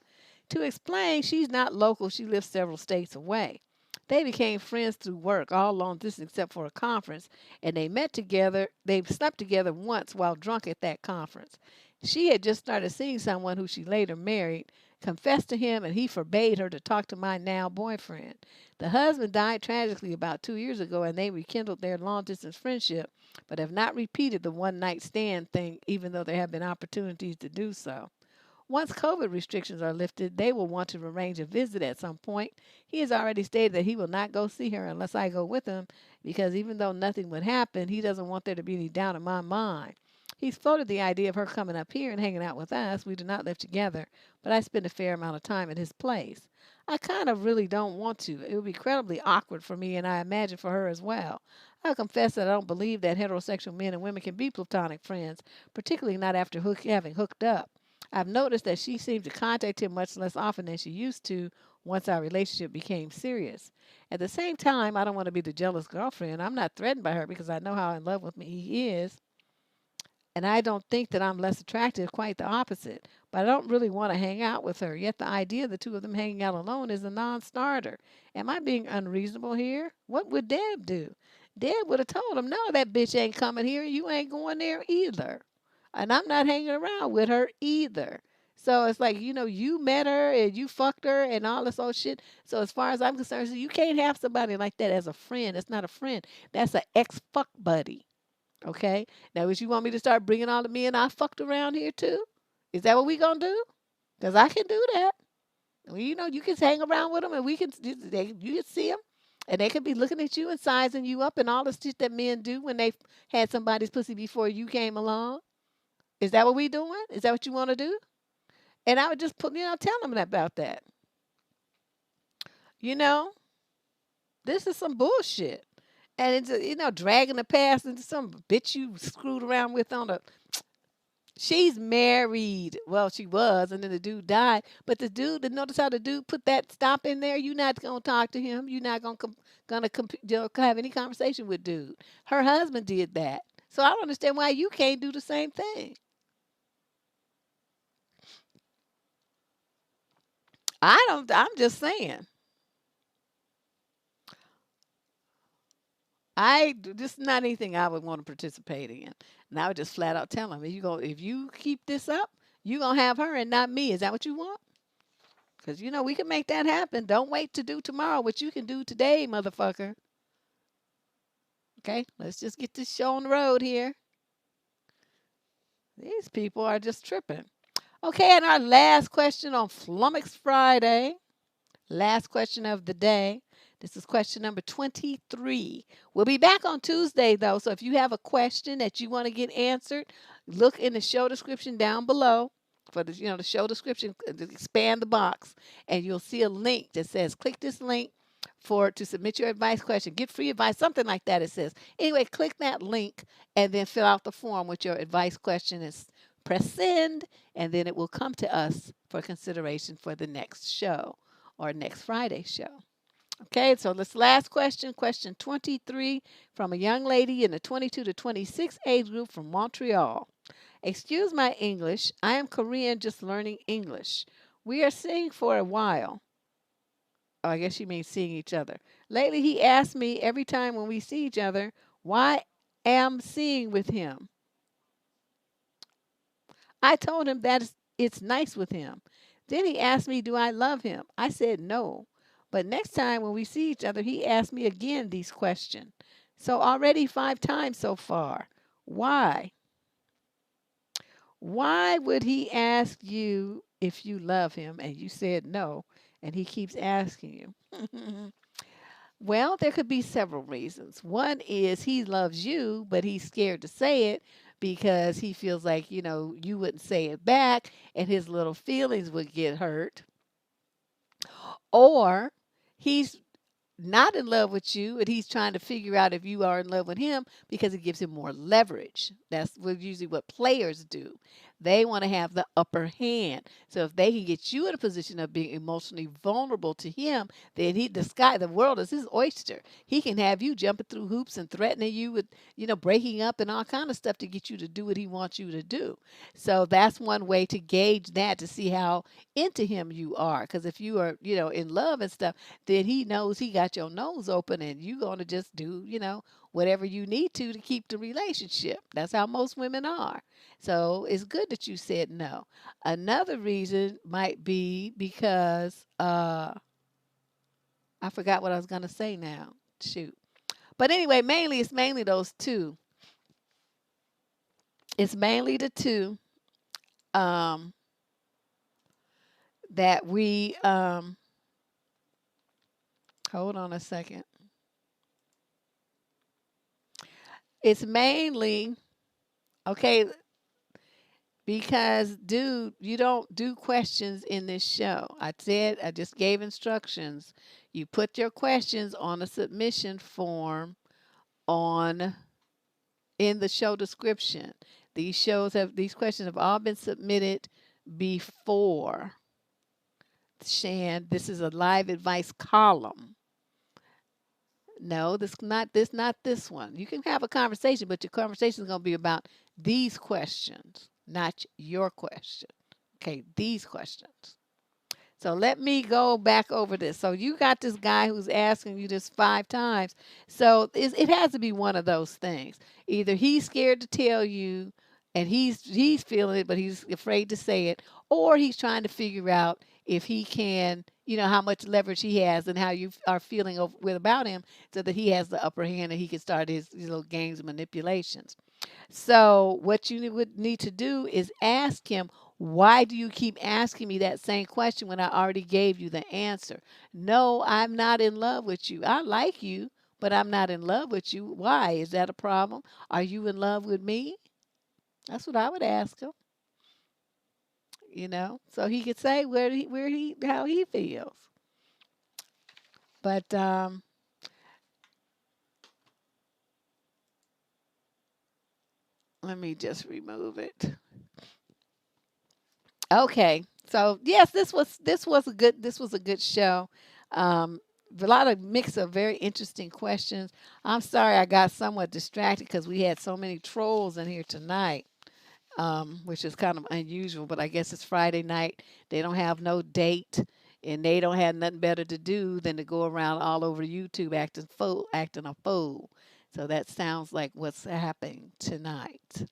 To explain, she's not local. She lives several states away. They became friends through work, all long distance except for a conference, and they met together. They slept together once while drunk at that conference. She had just started seeing someone who she later married, confessed to him, and he forbade her to talk to my now boyfriend. The husband died tragically about 2 years ago, and they rekindled their long distance friendship, but have not repeated the one night stand thing, even though there have been opportunities to do so. Once COVID restrictions are lifted, they will want to arrange a visit at some point. He has already stated that he will not go see her unless I go with him because even though nothing would happen, he doesn't want there to be any doubt in my mind. He's floated the idea of her coming up here and hanging out with us. We do not live together, but I spend a fair amount of time at his place. I kind of really don't want to. It would be incredibly awkward for me, and I imagine for her as well. I'll confess that I don't believe that heterosexual men and women can be platonic friends, particularly not after having hooked up. I've noticed that she seemed to contact him much less often than she used to once our relationship became serious. At the same time, I don't want to be the jealous girlfriend. I'm not threatened by her because I know how in love with me he is. And I don't think that I'm less attractive, quite the opposite. But I don't really want to hang out with her. Yet the idea of the two of them hanging out alone is a non starter. Am I being unreasonable here? What would Deb do? Deb would have told him, no, that bitch ain't coming here. You ain't going there either. And I'm not hanging around with her either. So it's like, you met her and you fucked her and all this old shit. So as far as I'm concerned, you can't have somebody like that as a friend. That's not a friend. That's an ex fuck buddy. Okay. Now, would you want me to start bringing all the men I fucked around here too? Is that what we gonna do? Because I can do that. Well, you can hang around with them, and you can see them, and they could be looking at you and sizing you up, and all the shit that men do when they had somebody's pussy before you came along. Is that what we doing? Is that what you want to do? And I would just tell them about that. You know, this is some bullshit. And it's dragging the past into some bitch you screwed around with on a. She's married. Well, she was, and then the dude died. But the dude, notice how the dude put that stop in there. You're not gonna talk to him. You're not gonna have any conversation with dude. Her husband did that. So I don't understand why you can't do the same thing. I don't. I'm just saying. This is not anything I would want to participate in. And I would just flat out tell him, if you keep this up, you're gonna have her and not me. Is that what you want? Because we can make that happen. Don't wait to do tomorrow what you can do today, motherfucker. Okay, let's just get this show on the road here. These people are just tripping. Okay, and our last question on Flummoxed Friday. Last question of the day. This is question number 23. We'll be back on Tuesday, though. So if you have a question that you want to get answered, look in the show description down below for the show description. Expand the box, and you'll see a link that says click this link to submit your advice question. Get free advice, something like that. It says. Anyway, click that link and then fill out the form with your advice question. Is press send, and then it will come to us for consideration for the next show or next Friday show. Okay, so this last question, question 23, from a young lady in the 22 to 26 age group from Montreal. Excuse my English. I am Korean, just learning English. We are seeing for a while. Oh, I guess she means seeing each other. Lately, he asked me every time when we see each other, why am seeing with him? I told him that it's nice with him. Then he asked me, do I love him? I said no. But next time when we see each other, he asked me again these questions. So already 5 times so far. Why? Why would he ask you if you love him and you said no and he keeps asking you? Well, there could be several reasons. One is he loves you, but he's scared to say it because he feels like, you wouldn't say it back and his little feelings would get hurt. Or he's not in love with you and he's trying to figure out if you are in love with him because it gives him more leverage. That's usually what players do. They want to have the upper hand. So if they can get you in a position of being emotionally vulnerable to him, then the world is his oyster. He can have you jumping through hoops and threatening you with, breaking up and all kind of stuff to get you to do what he wants you to do. So that's one way to gauge that, to see how into him you are. Because if you are, in love and stuff, then he knows he got your nose open and you going to just do, whatever you need to keep the relationship. That's how most women are. So it's good that you said no. Another reason might be because I forgot what I was going to say now. Shoot. But anyway, it's mainly those two. It's mainly the two um, that we, hold on a second. It's mainly, okay, because, dude, you don't do questions in this show. I just gave instructions. You put your questions on a submission form on in the show description. These questions have all been submitted before. Shan, this is a live advice column. No, not this one. You can have a conversation, but your conversation is going to be about these questions, not your question. Okay, these questions. So let me go back over this. So you got this guy who's asking you this 5 times. So it has to be one of those things. Either he's scared to tell you and he's feeling it, but he's afraid to say it, or he's trying to figure out if he can, how much leverage he has and how you are feeling about him so that he has the upper hand and he can start his little games and manipulations. So what you would need to do is ask him, why do you keep asking me that same question when I already gave you the answer? No, I'm not in love with you. I like you, but I'm not in love with you. Why? Is that a problem? Are you in love with me? That's what I would ask him. So he could say how he feels. But let me just remove it. Okay. So yes, this was a good show. A lot of mix of very interesting questions. I'm sorry I got somewhat distracted because we had so many trolls in here tonight, which is kind of unusual. But I guess it's Friday night. They don't have no date, and they don't have nothing better to do than to go around all over YouTube acting a fool. So that sounds like what's happening tonight.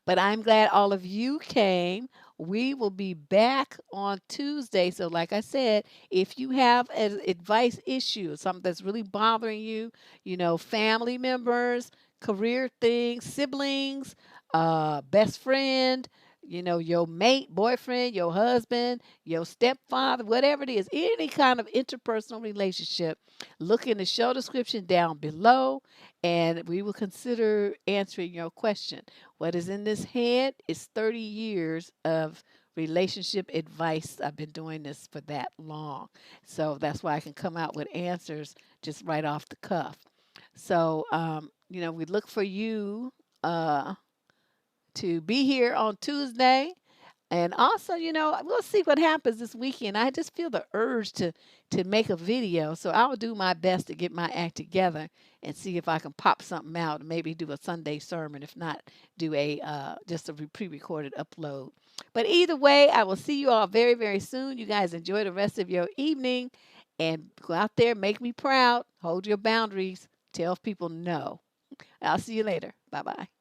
But I'm glad all of you came. We will be back on Tuesday. So, like I said, if you have an advice issue, something that's really bothering you, family members, career things, siblings, best friend, your mate, boyfriend, your husband, your stepfather, whatever it is, any kind of interpersonal relationship, look in the show description down below and we will consider answering your question. What is in this head is 30 years of relationship advice. I've been doing this for that long. So that's why I can come out with answers just right off the cuff. So, we look for you to be here on Tuesday. And also, we'll see what happens this weekend. I just feel the urge to make a video. So I'll do my best to get my act together and see if I can pop something out and maybe do a Sunday sermon. If not, do just a pre-recorded upload. But either way, I will see you all very, very soon. You guys enjoy the rest of your evening and go out there, make me proud, hold your boundaries, tell people no. I'll see you later. Bye-bye.